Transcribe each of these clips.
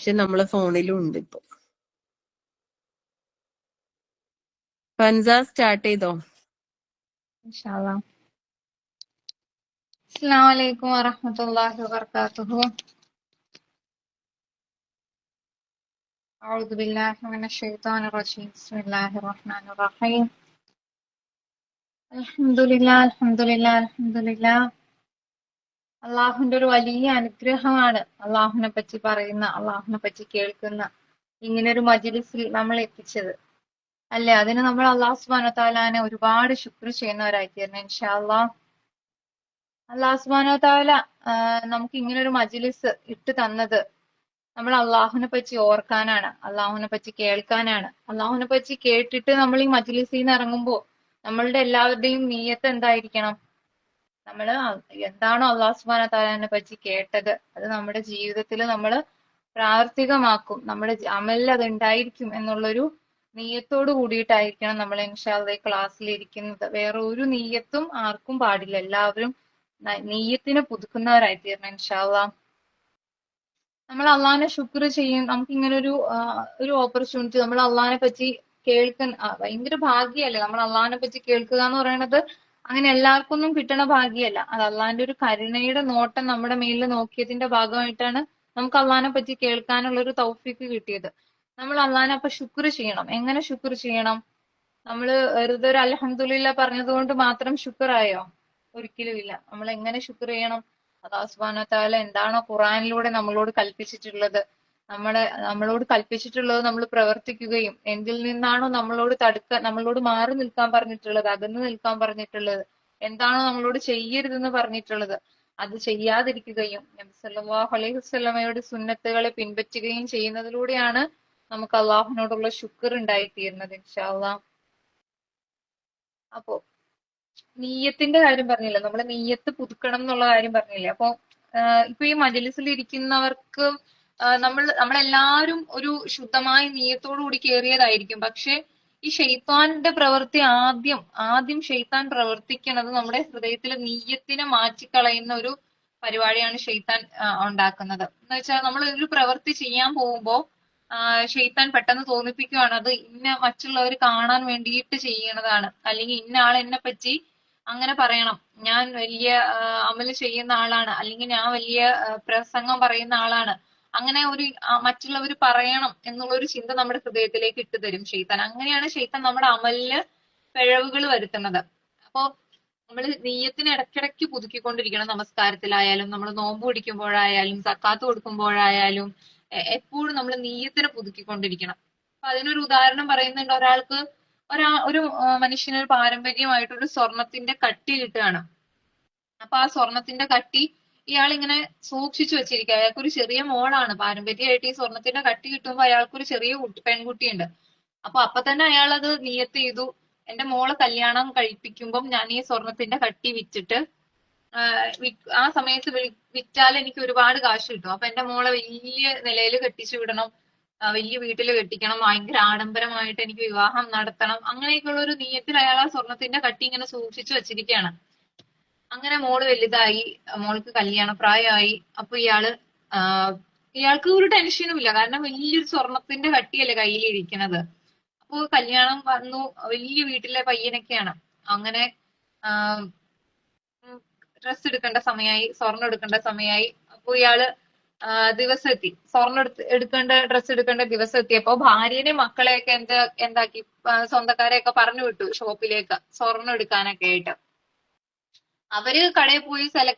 പക്ഷെ നമ്മളെ ഫോണിലും ഉണ്ട് ഇപ്പൊ. ഫൻസ സ്റ്റാർട്ട് ചെയ്തോ? ഇൻഷാല്ലാ. അസ്സലാമു അലൈക്കും വറഹ്മത്തുള്ളാഹി വബറകാതുഹു. അഊദു ബില്ലാഹി മിനശ് ശൈത്വാനിർ റജീം. ബിസ്മില്ലാഹിർ റഹ്മാനിർ റഹീം. അൽഹംദുലില്ലാ. അള്ളാഹുവിന്റെ ഒരു വലിയ അനുഗ്രഹമാണ് അള്ളാഹുവിനെ പറ്റി പറയുന്ന, അള്ളാഹുവിനെ പറ്റി കേൾക്കുന്ന ഇങ്ങനെ ഒരു മജ്‌ലിസിൽ നമ്മൾ എത്തിച്ചത് അല്ലെ. അതിന് നമ്മൾ അല്ലാഹു സുബ്ഹാനഹു വ തആലാനെ ഒരുപാട് ശുക്ർ ചെയ്യുന്നവരായി തീരണം ഇൻഷാ അല്ലാഹ്. അല്ലാഹു സുബ്ഹാനഹു വ തആല നമുക്ക് ഇങ്ങനെ ഒരു മജ്‌ലിസ് ഇട്ട് തന്നത് നമ്മൾ അള്ളാഹുവിനെ പറ്റി ഓർക്കാനാണ്, അള്ളാഹുവിനെ പറ്റി കേൾക്കാനാണ്. അള്ളാഹുവിനെ പറ്റി കേട്ടിട്ട് നമ്മൾ ഈ മജ്‌ലിസിൽ നിന്ന് ഇറങ്ങുമ്പോൾ നമ്മളുടെ എല്ലാവരുടെയും നിയ്യത്ത് എന്തായിരിക്കണം? നമ്മൾ എന്താണോ അല്ലാഹു സുബ്ഹാനഹു വ തആലയെ പറ്റി കേട്ടത് അത് നമ്മുടെ ജീവിതത്തിൽ നമ്മൾ പ്രാവർത്തികമാക്കും, നമ്മുടെ അമലിൽ അത് ഉണ്ടായിരിക്കും എന്നുള്ളൊരു നിയ്യത്തോട് കൂടിയിട്ടായിരിക്കണം നമ്മൾ ഇൻഷാ അല്ലാഹ് ക്ലാസ്സിൽ ഇരിക്കുന്നത്. വേറെ ഒരു നിയ്യത്തും ആർക്കും പാടില്ല. എല്ലാവരും നിയ്യത്തിനെ പുതുക്കുന്നവരായി തീരണം ഇൻഷാ അല്ലാഹ്. നമ്മൾ അള്ളാഹിനെ ശുക്ർ ചെയ്യും. നമുക്ക് ഇങ്ങനെ ഒരു ഓപ്പർച്യൂണിറ്റി നമ്മൾ അള്ളാഹിനെ പറ്റി കേൾക്കുന്ന ഭയങ്കര ഭാഗ്യമല്ലേ നമ്മൾ അള്ളാഹിനെ പറ്റി കേൾക്കുക എന്ന് പറയുന്നത്. അങ്ങനെ എല്ലാവർക്കൊന്നും കിട്ടണ ഭാഗ്യമല്ല. അത് അള്ളാഹിന്റെ ഒരു കരുണയുടെ നോട്ടം നമ്മുടെ മേലിൽ നോക്കിയതിന്റെ ഭാഗമായിട്ടാണ് നമുക്ക് അള്ളാഹിനെ പറ്റി കേൾക്കാനുള്ള ഒരു തൗഫീക്ക് കിട്ടിയത്. നമ്മൾ അള്ളാഹിനെ അപ്പൊ ശുക്ർ ചെയ്യണം. എങ്ങനെ ശുക്ർ ചെയ്യണം? നമ്മൾ വെറുതെ ഒരു അൽഹംദുലില്ലാ പറഞ്ഞത് കൊണ്ട് മാത്രം ശുക്റായോ? ഒരിക്കലും ഇല്ല. നമ്മൾ എങ്ങനെ ശുക്ർ ചെയ്യണം? അല്ലാഹു സുബ്ഹാനഹു വ തആല എന്താണോ ഖുർആനിലൂടെ നമ്മളോട് കൽപ്പിച്ചിട്ടുള്ളത്, നമ്മളോട് കൽപ്പിച്ചിട്ടുള്ളത് നമ്മൾ പ്രവർത്തിക്കുകയും എന്തിൽ നിന്നാണോ നമ്മളോട് മാറി നിൽക്കാൻ പറഞ്ഞിട്ടുള്ളത്, അകന്നു നിൽക്കാൻ പറഞ്ഞിട്ടുള്ളത്, എന്താണോ നമ്മളോട് ചെയ്യരുതെന്ന് പറഞ്ഞിട്ടുള്ളത് അത് ചെയ്യാതിരിക്കുകയും നബി സല്ലല്ലാഹു അലൈഹി വസല്ലമയുടെ സുന്നത്തുകളെ പിൻപറ്റുകയും ചെയ്യുന്നതിലൂടെയാണ് നമുക്ക് അള്ളാഹുവിനോടുള്ള ശുക്ർ ഉണ്ടായിത്തീരുന്നത് ഇൻഷാ അല്ലാഹ്. അപ്പോ നീയത്തിന്റെ കാര്യം പറഞ്ഞില്ലേ, നമ്മള് നീയത്ത് പുതുക്കണം എന്നുള്ള കാര്യം പറഞ്ഞില്ലേ. അപ്പൊ ഇപ്പൊ ഈ മജ്‌ലിസിൽ ഇരിക്കുന്നവർക്ക് നമ്മളെല്ലാവരും ഒരു ശുദ്ധമായ നീയത്തോടു കൂടി കയറിയതായിരിക്കും. പക്ഷെ ഈ ഷെയ്ത്താന്റെ പ്രവൃത്തി ആദ്യം ഷെയ്ത്താൻ പ്രവർത്തിക്കുന്നത് നമ്മുടെ ഹൃദയത്തിലെ നീയത്തിനെ മാറ്റിക്കളയുന്ന ഒരു പരിപാടിയാണ് ഷെയ്ത്താൻ ഉണ്ടാക്കുന്നത്. എന്ന് വെച്ചാൽ നമ്മൾ ഒരു പ്രവൃത്തി ചെയ്യാൻ പോകുമ്പോ ഷെയ്ത്താൻ പെട്ടെന്ന് തോന്നിപ്പിക്കുകയാണ് അത് മറ്റുള്ളവർ കാണാൻ വേണ്ടിയിട്ട് ചെയ്യണതാണ്, അല്ലെങ്കിൽ ഇന്ന ആൾ എന്നെ പറ്റി അങ്ങനെ പറയണം, ഞാൻ വലിയ അമല് ചെയ്യുന്ന ആളാണ്, അല്ലെങ്കിൽ ഞാൻ വലിയ പ്രസംഗം പറയുന്ന ആളാണ്, അങ്ങനെ ഒരു മറ്റുള്ളവർ പറയണം എന്നുള്ള ഒരു ചിന്ത നമ്മുടെ ഹൃദയത്തിലേക്ക് ഇട്ട് തരും ഷെയ്ത്താൻ. അങ്ങനെയാണ് ഷെയ്ത്താൻ നമ്മുടെ അമലില് പിഴവുകൾ വരുത്തുന്നത്. അപ്പോ നമ്മൾ നീയത്തിന് ഇടയ്ക്കിടയ്ക്ക് പുതുക്കിക്കൊണ്ടിരിക്കണം. നമസ്കാരത്തിലായാലും നമ്മൾ നോമ്പ് പിടിക്കുമ്പോഴായാലും സക്കാത്ത് കൊടുക്കുമ്പോഴായാലും എപ്പോഴും നമ്മൾ നീയത്തിനെ പുതുക്കിക്കൊണ്ടിരിക്കണം. അപ്പൊ അതിനൊരു ഉദാഹരണം പറയുന്നുണ്ട്. ഒരു മനുഷ്യന് ഒരു പാരമ്പര്യമായിട്ട് ഒരു സ്വർണത്തിന്റെ കട്ടി കിട്ടുകയാണ്. അപ്പൊ ആ സ്വർണത്തിന്റെ കട്ടി ഇയാൾ ഇങ്ങനെ സൂക്ഷിച്ചു വെച്ചിരിക്കുക. അയാൾക്കൊരു ചെറിയ മോളാണ്. പാരമ്പര്യമായിട്ട് ഈ സ്വർണത്തിന്റെ കട്ടി കിട്ടുമ്പോൾ അയാൾക്കൊരു ചെറിയ പെൺകുട്ടിയുണ്ട്. അപ്പൊ തന്നെ അയാൾ അത് നിയത്ത് ചെയ്തു, എന്റെ മോളെ കല്യാണം കഴിപ്പിക്കുമ്പം ഞാൻ ഈ സ്വർണത്തിന്റെ കട്ടി വിറ്റിട്ട് ആ സമയത്ത് വിറ്റാൽ എനിക്ക് ഒരുപാട് കാശ് കിട്ടും. അപ്പൊ എന്റെ മോളെ വലിയ നിലയിൽ കെട്ടിച്ചു വിടണം, വലിയ വീട്ടിൽ കെട്ടിക്കണം, ഭയങ്കര ആഡംബരമായിട്ട് എനിക്ക് വിവാഹം നടത്തണം, അങ്ങനെയൊക്കെയുള്ള ഒരു നിയത്തിൽ അയാൾ ആ സ്വർണത്തിന്റെ കട്ടി ഇങ്ങനെ സൂക്ഷിച്ചു വെച്ചിരിക്കുകയാണ്. അങ്ങനെ മോള് വലുതായി, മോൾക്ക് കല്യാണപ്രായമായി. അപ്പൊ ഇയാൾക്ക് ഒരു ടെൻഷനും ഇല്ല, കാരണം വലിയൊരു സ്വർണത്തിന്റെ കട്ടിയല്ലേ കയ്യിലിരിക്കുന്നത്. അപ്പൊ കല്യാണം വന്നു, വലിയ വീട്ടിലെ പയ്യനൊക്കെയാണ്. അങ്ങനെ ഡ്രസ്സ് എടുക്കേണ്ട സമയമായി, സ്വർണം എടുക്കേണ്ട സമയമായി. അപ്പൊ ഇയാള് ദിവസം എത്തി, സ്വർണം ഡ്രസ്സ് എടുക്കേണ്ട ദിവസം എത്തിയപ്പോ ഭാര്യനെയും മക്കളെയൊക്കെ എന്താക്കി, സ്വന്തക്കാരെയൊക്കെ പറഞ്ഞു വിട്ടു ഷോപ്പിലേക്ക് സ്വർണം എടുക്കാനൊക്കെ ആയിട്ട്. അവര് കടയിൽ പോയി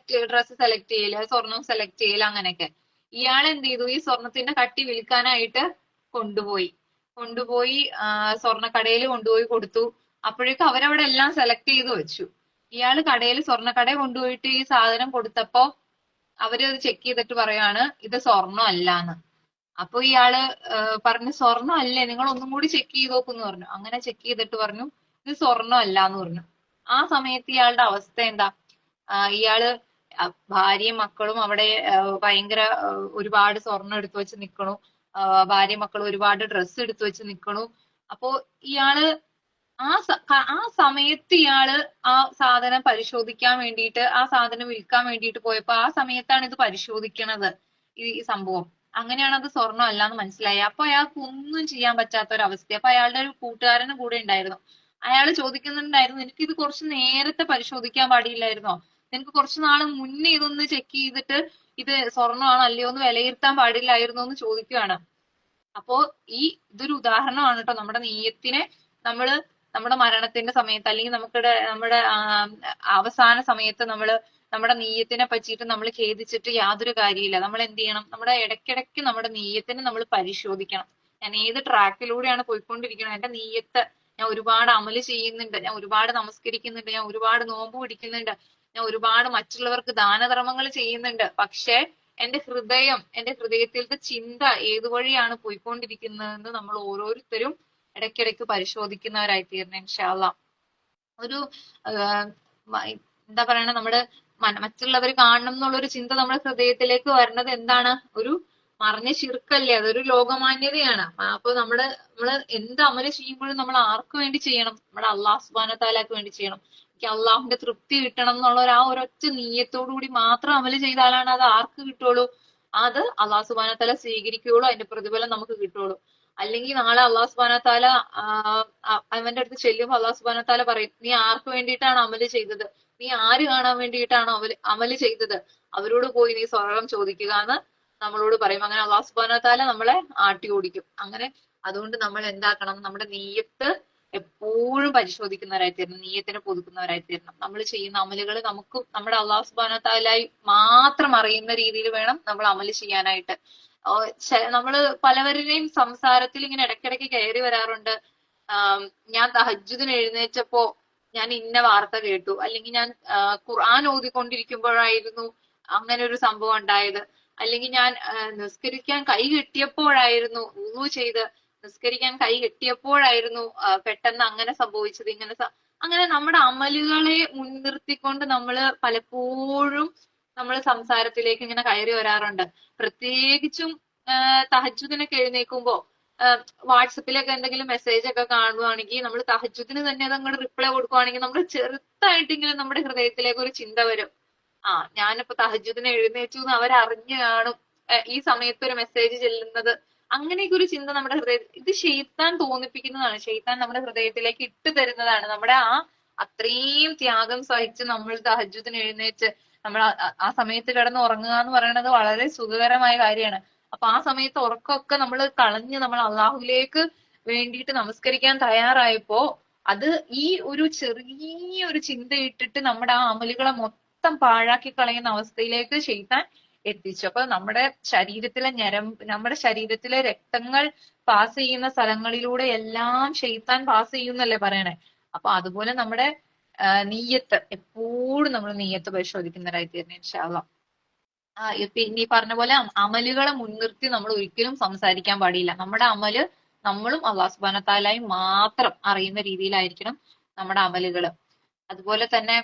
ഡ്രസ്സ് സെലക്ട് ചെയ്യല്, സ്വർണം സെലക്ട് ചെയ്യല്, അങ്ങനെയൊക്കെ. ഇയാൾ എന്ത് ചെയ്തു, ഈ സ്വർണത്തിന്റെ കട്ടി വിൽക്കാനായിട്ട് കൊണ്ടുപോയി സ്വർണ്ണക്കടയിൽ കൊണ്ടുപോയി കൊടുത്തു. അപ്പോഴേക്കും അവരവിടെ എല്ലാം സെലക്ട് ചെയ്ത് വെച്ചു. ഇയാള് സ്വർണ്ണക്കടയിൽ കൊണ്ടുപോയിട്ട് ഈ സാധനം കൊടുത്തപ്പോ അവര് അത് ചെക്ക് ചെയ്തിട്ട് പറയാണ് ഇത് സ്വർണ്ണം അല്ലാന്ന്. അപ്പൊ ഇയാള് പറഞ്ഞു സ്വർണ്ണം അല്ലേ, നിങ്ങൾ ഒന്നും കൂടി ചെക്ക് ചെയ്ത് നോക്കുന്ന് പറഞ്ഞു. അങ്ങനെ ചെക്ക് ചെയ്തിട്ട് പറഞ്ഞു ഇത് സ്വർണ്ണം അല്ലാന്ന് പറഞ്ഞു. ആ സമയത്ത് ഇയാളുടെ അവസ്ഥ എന്താ? ഇയാള് ഭാര്യയും മക്കളും അവിടെ ഭയങ്കര ഒരുപാട് സ്വർണം എടുത്തു വെച്ച് നിക്കണു, ഭാര്യയും മക്കളും ഒരുപാട് ഡ്രസ്സ് എടുത്തു വെച്ച് നിക്കണു. അപ്പോ ഇയാള് ആ സമയത്ത് ഇയാള് ആ സാധനം പരിശോധിക്കാൻ വേണ്ടിയിട്ട്, ആ സാധനം വിൽക്കാൻ വേണ്ടിയിട്ട് പോയപ്പോ ആ സമയത്താണ് ഇത് പരിശോധിക്കണത് ഈ സംഭവം. അങ്ങനെയാണ് അത് സ്വർണ്ണം അല്ലാന്ന് മനസ്സിലായി. അപ്പൊ അയാൾക്ക് ഒന്നും ചെയ്യാൻ പറ്റാത്ത ഒരു അവസ്ഥ. അപ്പൊ അയാളുടെ ഒരു കൂട്ടുകാരന് കൂടെ ഉണ്ടായിരുന്നു. അയാൾ ചോദിക്കുന്നുണ്ടായിരുന്നു, നിനക്ക് ഇത് കുറച്ച് നേരത്തെ പരിശോധിക്കാൻ പാടില്ലായിരുന്നോ? നിനക്ക് കുറച്ചു നാള് മുന്നേ ഇതൊന്ന് ചെക്ക് ചെയ്തിട്ട് ഇത് സ്വർണ്ണമാണോ അല്ലയോ എന്ന് വിലയിരുത്താൻ പാടില്ലായിരുന്നോ എന്ന് ചോദിക്കുകയാണ്. അപ്പോ ഇതൊരു ഉദാഹരണമാണ് കേട്ടോ. നമ്മുടെ നെയ്യത്തിനെ നമ്മള് നമ്മുടെ മരണത്തിന്റെ സമയത്ത് അല്ലെങ്കിൽ നമ്മുടെ അവസാന സമയത്ത് നമ്മുടെ നെയ്യത്തിനെ പറ്റിയിട്ട് നമ്മൾ ഖേദിച്ചിട്ട് യാതൊരു കാര്യമില്ല. നമ്മൾ എന്ത് ചെയ്യണം? നമ്മുടെ ഇടയ്ക്കിടയ്ക്ക് നമ്മുടെ നെയ്യത്തിനെ നമ്മൾ പരിശോധിക്കണം. ഞാൻ ഏത് ട്രാക്കിലൂടെയാണ് പോയിക്കൊണ്ടിരിക്കുന്നത്? എന്റെ നെയ്യത്ത്, ഞാൻ ഒരുപാട് അമല് ചെയ്യുന്നുണ്ട്, ഞാൻ ഒരുപാട് നമസ്കരിക്കുന്നുണ്ട്, ഞാൻ ഒരുപാട് നോമ്പ് പിടിക്കുന്നുണ്ട്, ഞാൻ ഒരുപാട് മറ്റുള്ളവർക്ക് ദാനധർമ്മങ്ങൾ ചെയ്യുന്നുണ്ട്. പക്ഷെ എന്റെ ഹൃദയത്തിലത്തെ ചിന്ത ഏതു വഴിയാണ് പോയിക്കൊണ്ടിരിക്കുന്നതെന്ന് നമ്മൾ ഓരോരുത്തരും ഇടയ്ക്കിടയ്ക്ക് പരിശോധിക്കുന്നവരായി തീരണം ഇൻഷാ അള്ളാ. ഒരു എന്താ പറയണ, നമ്മുടെ മറ്റുള്ളവർ കാണണം എന്നുള്ളൊരു ചിന്ത നമ്മുടെ ഹൃദയത്തിലേക്ക് വരുന്നത് എന്താണ്? ഒരു മറിഞ്ഞ ശിർക്കല്ലേ, അതൊരു ലോകമാന്യതയാണ്. അപ്പൊ നമ്മള് എന്ത് അമല് ചെയ്യുമ്പോഴും നമ്മൾ ആർക്ക് വേണ്ടി ചെയ്യണം? നമ്മുടെ അള്ളാഹു സുബ്ഹാനഹു വ തആലക്ക് വേണ്ടി ചെയ്യണം. എനിക്ക് അള്ളാഹുവിന്റെ തൃപ്തി കിട്ടണം എന്നുള്ള ആ ഒരൊറ്റ നീയത്തോടു കൂടി മാത്രം അമല് ചെയ്താലാണ് അത് ആർക്ക് കിട്ടുള്ളൂ? അത് അള്ളാഹു സുബ്ഹാനഹു വ തആല സ്വീകരിക്കുകയുള്ളൂ, അതിന്റെ പ്രതിഫലം നമുക്ക് കിട്ടുള്ളൂ. അല്ലെങ്കിൽ നാളെ അള്ളാഹു സുബ്ഹാനഹു വ തആല അവന്റെ അടുത്ത് ചെല്ലുമ്പോൾ അള്ളാഹു സുബ്ഹാനഹു വ തആല പറയും, നീ ആർക്ക് വേണ്ടിയിട്ടാണ് അമല് ചെയ്തത്? നീ ആര് കാണാൻ വേണ്ടിയിട്ടാണ് അമല് ചെയ്തത്? അവരോട് പോയി നീ സ്വർഗം ചോദിക്കുക എന്ന് നമ്മളോട് പറയും. അങ്ങനെ അള്ളാഹു സുബ്ഹാനഹു വ തആല നമ്മളെ ആട്ടി ഓടിക്കും. അങ്ങനെ അതുകൊണ്ട് നമ്മൾ എന്താക്കണം? നമ്മുടെ നീയത്ത് എപ്പോഴും പരിശോധിക്കുന്നവരായി തീരണം, നീയത്തിനെ പുതുക്കുന്നവരായി തീരണം. നമ്മൾ ചെയ്യുന്ന അമലുകൾ നമുക്ക് നമ്മുടെ അള്ളാഹു സുബ്ഹാനഹു വ തആലയായി മാത്രം അറിയുന്ന രീതിയിൽ വേണം നമ്മൾ അമല് ചെയ്യാനായിട്ട്. നമ്മള് പലവരുടെയും സംസാരത്തിൽ ഇങ്ങനെ ഇടയ്ക്കിടയ്ക്ക് കയറി വരാറുണ്ട്, ഞാൻ തഹജ്ജുദിന് എഴുന്നേറ്റപ്പോ ഞാൻ ഇന്ന വാർത്ത കേട്ടു, അല്ലെങ്കിൽ ഞാൻ ഖുർആൻ ഓതിക്കൊണ്ടിരിക്കുമ്പോഴായിരുന്നു അങ്ങനെ ഒരു സംഭവം ഉണ്ടായത്, അല്ലെങ്കിൽ ഞാൻ നിസ്കരിക്കാൻ കൈ കെട്ടിയപ്പോഴായിരുന്നു, വുളു ചെയ്ത് നിസ്കരിക്കാൻ കൈ കെട്ടിയപ്പോഴായിരുന്നു പെട്ടെന്ന് അങ്ങനെ സംഭവിച്ചത്, അങ്ങനെ നമ്മുടെ അമലുകളെ മുൻനിർത്തിക്കൊണ്ട് പലപ്പോഴും നമ്മൾ സംസാരത്തിലേക്ക് ഇങ്ങനെ കയറി വരാറുണ്ട്. പ്രത്യേകിച്ചും തഹജ്ജുദിനൊക്കെ എഴുന്നേൽക്കുമ്പോ വാട്സപ്പിലൊക്കെ എന്തെങ്കിലും മെസ്സേജ് ഒക്കെ കാണുവാണെങ്കിൽ നമ്മൾ തഹജ്ജുദിന് തന്നെ അത് അങ്ങോട്ട് റിപ്ലൈ കൊടുക്കുവാണെങ്കിൽ നമ്മൾ ചെറുതായിട്ടെങ്കിലും നമ്മുടെ ഹൃദയത്തിലേക്ക് ഒരു ചിന്ത വരും, ഞാനിപ്പോ തഹജ്ജുദിന് എഴുന്നേറ്റു എന്ന് അവരറിഞ്ഞു കാണും ഈ സമയത്ത് ഒരു മെസ്സേജ് ചെല്ലുന്നത്. അങ്ങനെയൊക്കെ ഒരു ചിന്ത നമ്മുടെ ഇത് ശൈത്താൻ തോന്നിപ്പിക്കുന്നതാണ്, ശൈത്താൻ നമ്മുടെ ഹൃദയത്തിലേക്ക് ഇട്ട് തരുന്നതാണ്. നമ്മുടെ അത്രയും ത്യാഗം സഹിച്ച് നമ്മൾ തഹജ്ജുദിന് എഴുന്നേറ്റ് നമ്മൾ ആ സമയത്ത് കിടന്ന് ഉറങ്ങുക എന്ന് പറയുന്നത് വളരെ സുഖകരമായ കാര്യമാണ്. അപ്പൊ ആ സമയത്ത് ഉറക്കമൊക്കെ നമ്മൾ കളഞ്ഞ് നമ്മൾ അള്ളാഹുലേക്ക് വേണ്ടിയിട്ട് നമസ്കരിക്കാൻ തയ്യാറായപ്പോ അത് ഈ ഒരു ചെറിയൊരു ചിന്ത ഇട്ടിട്ട് നമ്മുടെ ആ അമലുകളെ മൊത്തം പാഴാക്കി കളയുന്ന അവസ്ഥയിലേക്ക് ശൈത്താൻ എത്തിച്ചു. അപ്പൊ നമ്മുടെ ശരീരത്തിലെ രക്തങ്ങൾ പാസ് ചെയ്യുന്ന സ്ഥലങ്ങളിലൂടെ എല്ലാം ശൈത്താൻ പാസ് ചെയ്യുന്നല്ലേ പറയണേ. അപ്പൊ അതുപോലെ നമ്മുടെ നീയത്ത് എപ്പോഴും നമ്മൾ നീയത്ത് പരിശോധിക്കുന്നവരായി തീർന്നു ഇൻഷാ അള്ളാ. പിന്നെ ഈ പറഞ്ഞ പോലെ അമലുകളെ മുൻനിർത്തി നമ്മൾ ഒരിക്കലും സംസാരിക്കാൻ പാടില്ല. നമ്മുടെ അമല് നമ്മളും അള്ളാഹു സുബ്ഹാനഹു വ തആലയും മാത്രം അറിയുന്ന രീതിയിലായിരിക്കണം നമ്മുടെ അമലുകള്. അതുപോലെ തന്നെ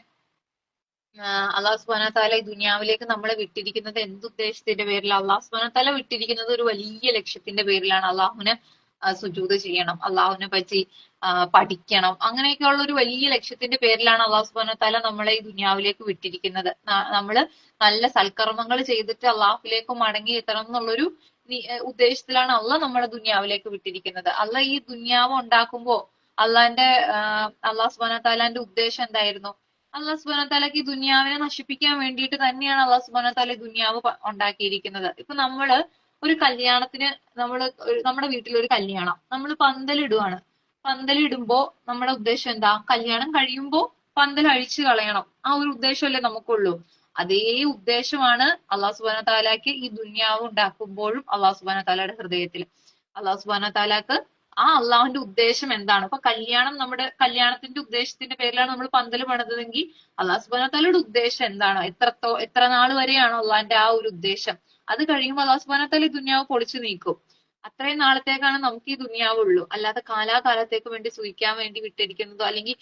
അള്ളാഹു സുബ്ഹാനഹു വ തആല ഈ ദുനിയാവിലേക്ക് നമ്മളെ വിട്ടിരിക്കുന്നത് എന്തുദ്ദേശത്തിന്റെ പേരിലാണ്? അള്ളാഹു സുബ്ഹാനഹു വ തആല വിട്ടിരിക്കുന്നത് ഒരു വലിയ ലക്ഷ്യത്തിന്റെ പേരിലാണ്. അള്ളാഹുവിന് സുജൂദ് ചെയ്യണം, അള്ളാഹുവിനെ പറ്റി പഠിക്കണം, അങ്ങനെയൊക്കെയുള്ള ഒരു വലിയ ലക്ഷ്യത്തിന്റെ പേരിലാണ് അള്ളാഹു സുബ്ഹാനഹു വ തആല നമ്മളെ ഈ ദുനിയാവിലേക്ക് വിട്ടിരിക്കുന്നത്. നമ്മള് നല്ല സൽക്കർമ്മങ്ങൾ ചെയ്തിട്ട് അള്ളാഹുലേക്ക് മടങ്ങി എത്തണം എന്നുള്ളൊരു ഉദ്ദേശത്തിലാണ് അള്ളാഹ് നമ്മളെ ദുനിയാവിലേക്ക് വിട്ടിരിക്കുന്നത്. അള്ളാഹ് ഈ ദുനിയാവ് ഉണ്ടാക്കുമ്പോ അള്ളാഹു സുബ്ഹാനഹു വ തആലാന്റെ ഉദ്ദേശം എന്തായിരുന്നു? അള്ളാഹു സുബ്ഹാനഹു വ തആലക്ക് ഈ ദുനിയാവിനെ നശിപ്പിക്കാൻ വേണ്ടിയിട്ട് തന്നെയാണ് അള്ളാഹു സുബ്ഹാനഹു വ തആല ഈ ദുനിയാവ് ഉണ്ടാക്കിയിരിക്കുന്നത്. ഇപ്പൊ നമ്മള് ഒരു കല്യാണത്തിന് നമ്മുടെ വീട്ടിലൊരു കല്യാണം നമ്മൾ പന്തലിടുവാണ്. പന്തലിടുമ്പോ നമ്മുടെ ഉദ്ദേശം എന്താ? കല്യാണം കഴിയുമ്പോ പന്തൽ അഴിച്ചു കളയണം, ആ ഒരു ഉദ്ദേശമല്ലേ നമുക്കുള്ളൂ. അതേ ഉദ്ദേശമാണ് അള്ളാഹു സുബ്ഹാനഹു വ തആലക്ക് ഈ ദുനിയാവ് ഉണ്ടാക്കുമ്പോഴും അള്ളാഹു സുബ്ഹാനഹു വ തആലയുടെ ഹൃദയത്തിൽ. അള്ളാഹു സുബ്ഹാനഹു വ തആലക്ക് അള്ളാഹുവിന്റെ ഉദ്ദേശം എന്താണ്? അപ്പൊ നമ്മുടെ കല്യാണത്തിന്റെ ഉദ്ദേശത്തിന്റെ പേരിലാണ് നമ്മൾ പന്തൽ പണിതതെങ്കിൽ അള്ളാഹു സുബ്ഹാനഹു വ തആലയുടെ ഉദ്ദേശം എന്താണ്? എത്ര നാൾ വരെയാണോ അള്ളാഹിന്റെ ആ ഒരു ഉദ്ദേശം? അത് കഴിയുമ്പോൾ അള്ളാഹു സുബ്ഹാനഹു വ തആല ഈ ദുനിയാവ് പൊളിച്ചു നീക്കും. അത്രയും നാളത്തേക്കാണ് നമുക്ക് ഈ ദുനിയാവുള്ളൂ. അല്ലാതെ കാലാകാലത്തേക്ക് വേണ്ടി സുഖിക്കാൻ വേണ്ടി വിട്ടിരിക്കുന്നതോ അല്ലെങ്കിൽ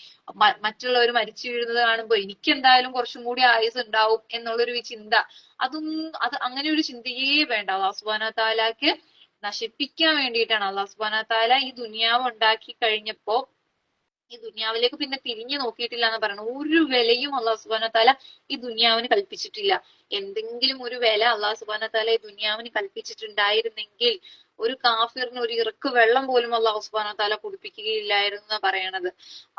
മറ്റുള്ളവർ മരിച്ചു വീഴുന്നത് കാണുമ്പോൾ എനിക്ക് എന്തായാലും കുറച്ചും കൂടി ആയുസ് ഉണ്ടാവും എന്നുള്ളൊരു ചിന്ത, അങ്ങനെ ഒരു ചിന്തയേ വേണ്ട. അള്ളാഹു സുബ്ഹാനഹു വ തആലക്ക് നശിപ്പിക്കാൻ വേണ്ടിയിട്ടാണ് അള്ളാഹു സുബ്ഹാനഹു വ തആല ഈ ദുനിയാവ് ഉണ്ടാക്കി കഴിഞ്ഞപ്പോ ഈ ദുനിയാവിലേക്ക് പിന്നെ തിരിഞ്ഞു നോക്കിയിട്ടില്ല എന്ന് പറയണം. ഒരു വിലയും അള്ളാഹു സുബ്ഹാനഹു വ തആല ഈ ദുനിയാവിന് കൽപ്പിച്ചിട്ടില്ല. എന്തെങ്കിലും ഒരു വില അള്ളാഹു സുബ്ഹാനഹു വ തആല ഈ ദുനിയാവിന് കൽപ്പിച്ചിട്ടുണ്ടായിരുന്നെങ്കിൽ ഒരു കാഫിറിന് ഒരു ഇറുക്ക് വെള്ളം പോലും അള്ളാഹു സുബ്ഹാനഹു വ തആല കുടിപ്പിക്കുകയില്ലായിരുന്നു എന്നാ പറയണത്.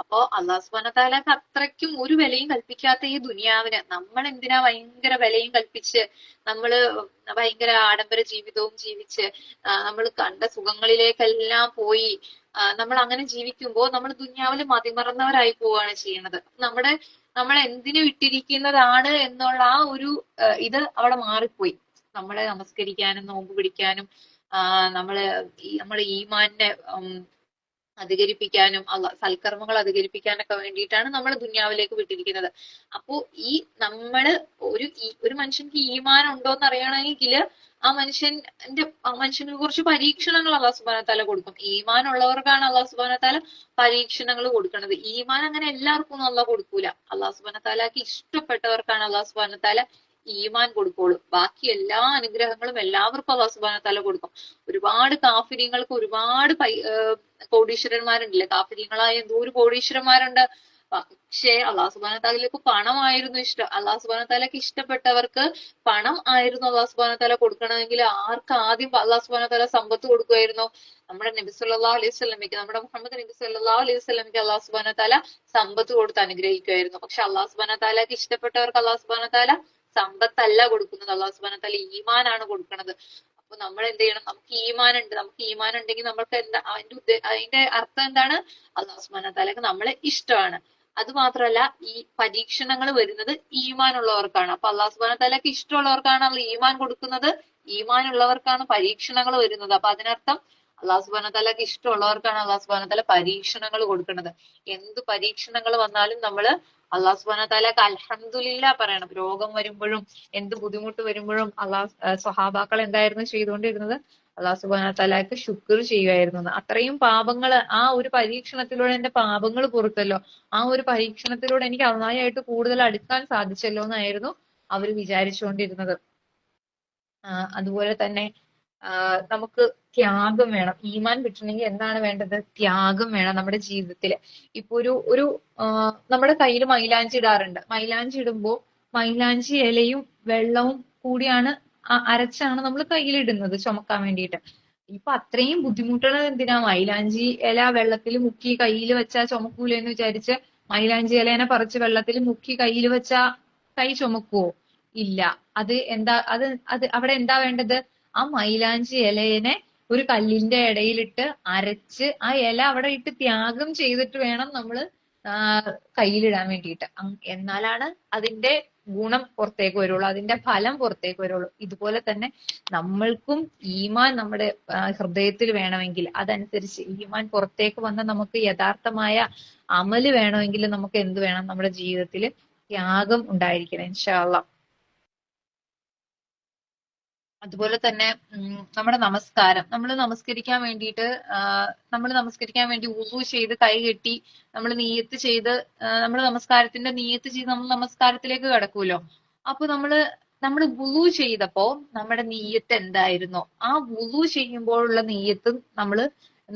അപ്പോ അള്ളാഹു സുബ്ഹാനഹു വ തആലക്ക് അത്രയ്ക്കും ഒരു വിലയും കൽപ്പിക്കാത്ത ഈ ദുനിയാവിന് നമ്മൾ എന്തിനാ ഭയങ്കര വിലയും കൽപ്പിച്ച് നമ്മള് ഭയങ്കര ആഡംബര ജീവിതവും ജീവിച്ച് നമ്മൾ കണ്ട സുഖങ്ങളിലേക്കെല്ലാം പോയി നമ്മൾ അങ്ങനെ ജീവിക്കുമ്പോൾ നമ്മൾ ദുനിയാവിൽ മതിമറന്നവരായി പോവുകയാണ് ചെയ്യുന്നത്. നമ്മൾ എന്തിനു വിട്ടിരിക്കുന്നതാണ് എന്നുള്ള ആ ഒരു ഇത് അവിടെ മാറിപ്പോയി. നമ്മളെ നമസ്കരിക്കാനും നോമ്പ് പിടിക്കാനും നമ്മുടെ ഈമാനിനെ അധികരിപ്പിക്കാനും സൽക്കർമ്മങ്ങൾ അധികരിപ്പിക്കാനൊക്കെ വേണ്ടിയിട്ടാണ് നമ്മൾ ദുനിയാവിലേക്ക് വിട്ടിരിക്കുന്നത്. അപ്പോ ഈ നമ്മള് ഒരു മനുഷ്യൻക്ക് ഈമാൻ ഉണ്ടോ എന്ന് അറിയണമെങ്കിൽ ആ മനുഷ്യന് കുറച്ച് പരീക്ഷണങ്ങൾ അള്ളാഹു സുബ്ഹാനഹു വ തആല കൊടുക്കും. ഈമാൻ ഉള്ളവർക്കാണ് അള്ളാഹു സുബ്ഹാനഹു വ തആല പരീക്ഷണങ്ങൾ കൊടുക്കുന്നത്. ഈമാൻ അങ്ങനെ എല്ലാവർക്കും ഒന്നും അള്ളാഹ് കൊടുക്കൂല. അള്ളാഹു സുബ്ഹാനഹു വ തആലക്ക് ഇഷ്ടപ്പെട്ടവർക്കാണ് അള്ളാഹു സുബ്ഹാനഹു വ തആല ഈമാൻ കൊടുക്കുള്ളൂ. ബാക്കി എല്ലാ അനുഗ്രഹങ്ങളും എല്ലാവർക്കും അള്ളാഹു സുബ്ഹാനഹു വ തആല കൊടുക്കും. ഒരുപാട് കാഫിര്യങ്ങൾക്ക് ഒരുപാട് കോടീശ്വരന്മാരുണ്ടല്ലേ, കാഫിര്യങ്ങളായ എന്തോരു കോടീശ്വരന്മാരുണ്ട്. പക്ഷേ അള്ളാഹു സുബ്ഹാനഹു വ തആലക്ക് പണമായിരുന്നു ഇഷ്ടം. അള്ളാഹു സുബ്ഹാനഹു വ തആലക്ക് ഇഷ്ടപ്പെട്ടവർക്ക് പണം ആയിരുന്നു അള്ളാഹു സുബ്ഹാനഹു വ തആല കൊടുക്കണമെങ്കിൽ ആർക്ക് ആദ്യം അള്ളാഹു സുബ്ഹാനഹു വ തആല സമ്പത്ത് കൊടുക്കുമായിരുന്നു? നമ്മുടെ നബി സല്ലല്ലാഹു അലൈഹി വസല്ലമയ്ക്ക്, നമ്മുടെ മുഹമ്മദ് നബി സല്ലല്ലാഹു അലൈഹി വസല്ലമയ്ക്ക് അള്ളാഹു സുബ്ഹാനഹു വ തആല സമ്പത്ത് കൊടുത്ത് അനുഗ്രഹിക്കുമായിരുന്നു. പക്ഷെ അള്ളാഹു സുബ്ഹാനഹു വ തആലക്ക് ഇഷ്ടപ്പെട്ടവർക്ക് അള്ളാഹു സുബ്ഹാനഹു വ തആല സമ്പത്തല്ല കൊടുക്കുന്നത്, അള്ളാഹു സുബ്ഹാനഹു വ തആല ഈമാനാണ് കൊടുക്കുന്നത്. അപ്പൊ നമ്മൾ എന്ത് ചെയ്യണം? നമുക്ക് ഈമാൻ ഉണ്ടെങ്കിൽ നമുക്ക് എന്താ അതിന്റെ അർത്ഥം എന്താണ്? അള്ളാഹു സുബ്ഹാനഹു വ തആലക്ക് നമ്മളെ ഇഷ്ടമാണ്. അത് മാത്രമല്ല, ഈ പരീക്ഷണങ്ങൾ വരുന്നത് ഈമാൻ ഉള്ളവർക്കാണ്. അപ്പൊ അള്ളാഹു സുബ്ഹാനഹു വ തആലക്ക് ഇഷ്ടമുള്ളവർക്കാണ് ഈമാൻ കൊടുക്കുന്നത്, ഈമാൻ ഉള്ളവർക്കാണ് പരീക്ഷണങ്ങൾ വരുന്നത്. അപ്പൊ അതിനർത്ഥം അള്ളാഹു സുബ്ഹാനഹു വ തആലക്ക് ഇഷ്ടമുള്ളവർക്കാണ് അള്ളാഹു സുബ്ഹാനഹു വ തആല പരീക്ഷണങ്ങൾ കൊടുക്കുന്നത്. എന്ത് പരീക്ഷണങ്ങൾ വന്നാലും നമ്മള് അള്ളാഹു സുബ്ഹാനഹു വ തആലക്ക് അൽഹംദുലില്ലാ പറയണം. രോഗം വരുമ്പോഴും എന്ത് ബുദ്ധിമുട്ട് വരുമ്പോഴും സ്വഹാബാക്കൾ എന്തായിരുന്നു ചെയ്തുകൊണ്ടിരുന്നത്? അള്ളാഹു സുബ്ഹാനഹു വ തആലക്ക് ശുക്ർ ചെയ്യുമായിരുന്നു. അത്രയും പാപങ്ങള് ആ ഒരു പരീക്ഷണത്തിലൂടെ എന്റെ പാപങ്ങൾ പൊറുത്തല്ലോ, ആ ഒരു പരീക്ഷണത്തിലൂടെ എനിക്ക് അള്ളാഹുമായിട്ട് കൂടുതൽ അടുക്കാൻ സാധിച്ചല്ലോ എന്നായിരുന്നു അവർ വിചാരിച്ചുകൊണ്ടിരുന്നത്. അതുപോലെ തന്നെ നമുക്ക് ത്യാഗം വേണം. ഈമാൻ കിട്ടണമെങ്കിൽ എന്താണ് വേണ്ടത്? ത്യാഗം വേണം നമ്മുടെ ജീവിതത്തില്. ഇപ്പൊ ഒരു നമ്മുടെ കയ്യിൽ മൈലാഞ്ചി ഇടാറുണ്ട്. മൈലാഞ്ചി ഇടുമ്പോ മൈലാഞ്ചി ഇലയും വെള്ളവും കൂടിയാണ് അരച്ചാണ് നമ്മൾ കയ്യിലിടുന്നത് ചുമക്കാൻ വേണ്ടിയിട്ട്. ഇപ്പൊ അത്രയും ബുദ്ധിമുട്ടുള്ളത് എന്തിനാ? മൈലാഞ്ചി ഇല വെള്ളത്തിൽ മുക്കി കയ്യിൽ വെച്ചാ ചുമക്കൂലെന്ന് വിചാരിച്ച് മൈലാഞ്ചി ഇലേനെ പറിച്ച് വെള്ളത്തിൽ മുക്കി കയ്യിൽ വെച്ചാ കൈ ചുമക്കുവോ? ഇല്ല. അത് അവിടെ എന്താ വേണ്ടത്? ആ മൈലാഞ്ചി ഇലേനെ ഒരു കല്ലിന്റെ ഇടയിലിട്ട് അരച്ച് ആ ഇല അവിടെ ഇട്ട് ത്യാഗം ചെയ്തിട്ട് വേണം നമ്മള് കയ്യിലിടാൻ വേണ്ടിയിട്ട്. എന്നാലാണ് അതിന്റെ ഗുണം പുറത്തേക്ക് വരുള്ളൂ, അതിന്റെ ഫലം പുറത്തേക്ക് വരുള്ളൂ. ഇതുപോലെ തന്നെ നമ്മൾക്കും ഈമാൻ നമ്മുടെ ഹൃദയത്തിൽ വേണമെങ്കിൽ, അതനുസരിച്ച് ഈമാൻ പുറത്തേക്ക് വന്ന നമുക്ക് യഥാർത്ഥമായ അമല് വേണമെങ്കിൽ നമുക്ക് എന്ത് വേണം? നമ്മുടെ ജീവിതത്തിൽ ത്യാഗം ഉണ്ടായിരിക്കണം ഇൻഷാ അള്ളാ. അതുപോലെ തന്നെ നമ്മുടെ നമസ്കാരം, നമ്മൾ നമസ്കരിക്കാൻ വേണ്ടി വുളു ചെയ്ത് കൈ കെട്ടി നമ്മൾ നിയ്യത്ത് ചെയ്ത് നമ്മൾ നമസ്കാരത്തിന്റെ നിയ്യത്ത് ചെയ്ത് നമ്മൾ നമസ്കാരത്തിലേക്ക് കടക്കൂലോ. അപ്പൊ നമ്മൾ വുളു ചെയ്തപ്പോ നമ്മുടെ നിയ്യത്ത് എന്തായിരുന്നോ ആ വുളു ചെയ്യുമ്പോഴുള്ള നിയ്യത്ത്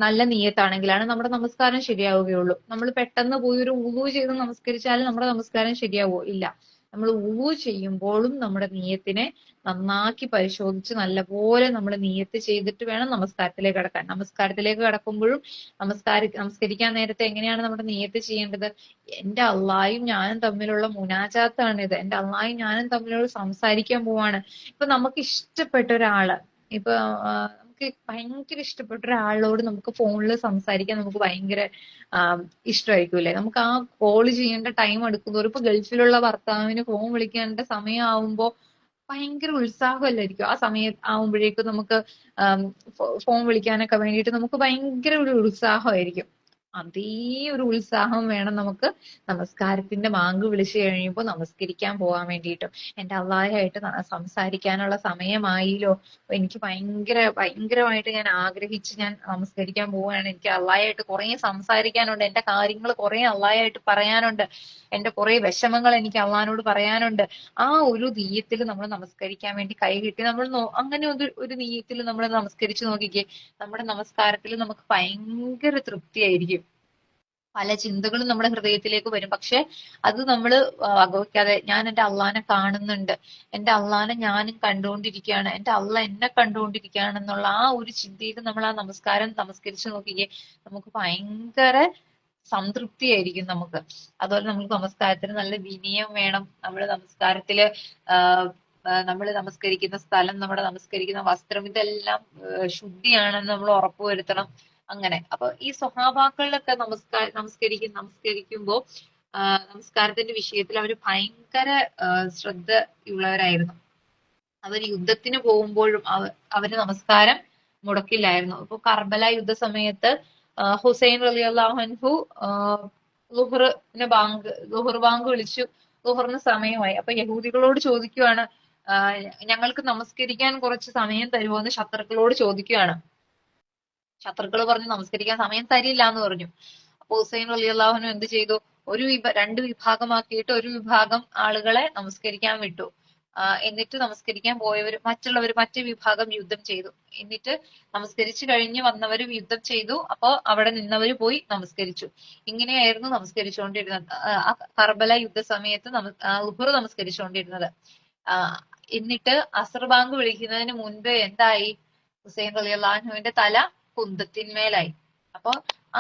നല്ല നിയ്യത്താണെങ്കിലാണ് നമ്മുടെ നമസ്കാരം ശരിയാവുകയുള്ളൂ. നമ്മൾ പെട്ടെന്ന് പോയി ഒരു വുളു ചെയ്ത് നമസ്കരിച്ചാൽ നമ്മുടെ നമസ്കാരം ശരിയാവോ? ഇല്ല. നമ്മൾ വുളു ചെയ്യുമ്പോഴും നമ്മുടെ നിയ്യത്തിനെ നന്നാക്കി പരിശോധിച്ച് നല്ലപോലെ നമ്മൾ നിയ്യത്ത് ചെയ്തിട്ട് വേണം നമസ്കാരത്തിലേക്ക് കടക്കാൻ. നമസ്കാരത്തിലേക്ക് കടക്കുമ്പോഴും നമസ്കരിക്കാൻ നേരത്തെ എങ്ങനെയാണ് നമ്മുടെ നിയ്യത്ത് ചെയ്യേണ്ടത്? എന്റെ അള്ളായും ഞാനും തമ്മിലുള്ള മുനാജാത്താണ് ഇത്. എന്റെ അള്ളായും ഞാനും തമ്മിലുള്ള സംസാരിക്കാൻ പോവാണ്. ഇപ്പൊ നമുക്ക് ഇഷ്ടപ്പെട്ട ഒരാള്, ഇപ്പൊ നമുക്ക് ഭയങ്കര ഇഷ്ടപ്പെട്ട ഒരാളോട് നമുക്ക് ഫോണിൽ സംസാരിക്കാൻ നമുക്ക് ഭയങ്കര ഇഷ്ടമായിരിക്കൂലേ? നമുക്ക് ആ കോള് ചെയ്യേണ്ട ടൈം എടുക്കുന്നവർ, ഇപ്പൊ ഗൾഫിലുള്ള ഭർത്താവിന് ഫോൺ വിളിക്കേണ്ട സമയമാവുമ്പോ ഭയങ്കര ഉത്സാഹമല്ലായിരിക്കും. ആ സമയം ആവുമ്പോഴേക്കും നമുക്ക് ഫോൺ വിളിക്കാനൊക്കെ വേണ്ടിയിട്ട് നമുക്ക് ഭയങ്കര ഒരു ഉത്സാഹമായിരിക്കും. അതേ ഒരു ഉത്സാഹം വേണം നമുക്ക് നമസ്കാരത്തിന്റെ ബാങ്ക് വിളിച്ചു കഴിയുമ്പോൾ നമസ്കരിക്കാൻ പോകാൻ വേണ്ടിയിട്ടും. എന്റെ അള്ളാഹുമായിട്ട് സംസാരിക്കാനുള്ള സമയമായില്ലോ, എനിക്ക് ഭയങ്കരമായിട്ട് ഞാൻ ആഗ്രഹിച്ച് ഞാൻ നമസ്കരിക്കാൻ പോവുകയാണ്. എനിക്ക് അള്ളാഹുമായിട്ട് കുറെ സംസാരിക്കാനുണ്ട്, എന്റെ കാര്യങ്ങൾ കുറെ അള്ളാഹുമായിട്ട് പറയാനുണ്ട്, എന്റെ കുറെ വിഷമങ്ങൾ എനിക്ക് അള്ളാഹിനോട് പറയാനുണ്ട്. ആ ഒരു നീയത്തിൽ നമ്മൾ നമസ്കരിക്കാൻ വേണ്ടി കൈ കെട്ടി അങ്ങനെ ഒരു നീയത്തിൽ നമ്മൾ നമസ്കരിച്ച് നോക്കിക്കേ, നമ്മുടെ നമസ്കാരത്തിൽ നമുക്ക് ഭയങ്കര തൃപ്തിയായിരിക്കും. പല ചിന്തകളും നമ്മുടെ ഹൃദയത്തിലേക്ക് വരും. പക്ഷെ അത് നമ്മൾ വകവയ്ക്കാതെ, ഞാൻ എന്റെ അള്ളാനെ കാണുന്നുണ്ട്, എന്റെ അള്ളാനെ ഞാനും കണ്ടുകൊണ്ടിരിക്കുകയാണ്, എന്റെ അള്ള എന്നെ കണ്ടുകൊണ്ടിരിക്കുകയാണ് എന്നുള്ള ആ ഒരു ചിന്തയിൽ നമ്മൾ ആ നമസ്കാരം നമസ്കരിച്ച് നോക്കിയേ, നമുക്ക് ഭയങ്കര സംതൃപ്തിയായിരിക്കും നമുക്ക്. അതുപോലെ നമുക്ക് നമസ്കാരത്തിന് നല്ല വിനയം വേണം. നമ്മൾ നമസ്കാരത്തില് നമ്മൾ നമസ്കരിക്കുന്ന സ്ഥലം, നമ്മുടെ നമസ്കരിക്കുന്ന വസ്ത്രം, ഇതെല്ലാം ശുദ്ധിയാണെന്ന് നമ്മൾ ഉറപ്പുവരുത്തണം. അങ്ങനെ അപ്പൊ ഈ സ്വഹാബാക്കളിലൊക്കെ നമസ്കരിക്കുമ്പോ നമസ്കാരത്തിന്റെ വിഷയത്തിൽ അവർ ഭയങ്കര ശ്രദ്ധയുള്ളവരായിരുന്നു. അവർ യുദ്ധത്തിന് പോകുമ്പോഴും അവര് നമസ്കാരം മുടക്കില്ലായിരുന്നു. ഇപ്പൊ കർബല യുദ്ധ സമയത്ത് ഹുസൈൻ റളിയല്ലാഹു അൻഹു ളുഹർ ബാങ്ക് വിളിച്ചു. ളുഹറിന് സമയമായി. അപ്പൊ യഹൂദികളോട് ചോദിക്കുവാണ്, ഞങ്ങൾക്ക് നമസ്കരിക്കാൻ കുറച്ച് സമയം തരുമോ എന്ന് ശത്രുക്കളോട് ചോദിക്കുകയാണ്. ശത്രുക്കൾ പറഞ്ഞു നമസ്കരിക്കാൻ സമയം തരില്ല എന്ന് പറഞ്ഞു. അപ്പൊ ഹുസൈൻ റളിയല്ലാഹു അൻഹു എന്ത് ചെയ്തു, രണ്ട് വിഭാഗമാക്കിയിട്ട് ഒരു വിഭാഗം ആളുകളെ നമസ്കരിക്കാൻ വിട്ടു. എന്നിട്ട് നമസ്കരിക്കാൻ മറ്റുള്ളവർ മറ്റു വിഭാഗം യുദ്ധം ചെയ്തു. എന്നിട്ട് നമസ്കരിച്ചു കഴിഞ്ഞ് വന്നവരും യുദ്ധം ചെയ്തു. അപ്പോ അവിടെ നിന്നവര് പോയി നമസ്കരിച്ചു. ഇങ്ങനെയായിരുന്നു നമസ്കരിച്ചുകൊണ്ടിരുന്നത്. കർബല യുദ്ധ സമയത്ത് ളുഹർ നമസ്കരിച്ചുകൊണ്ടിരുന്നത്. എന്നിട്ട് അസർ ബാങ്ക് വിളിക്കുന്നതിന് മുൻപ് എന്തായി, ഹുസൈൻ റളിയല്ലാഹു അൻഹുവിന്റെ തല കുന്തത്തിന്മേലായി. അപ്പൊ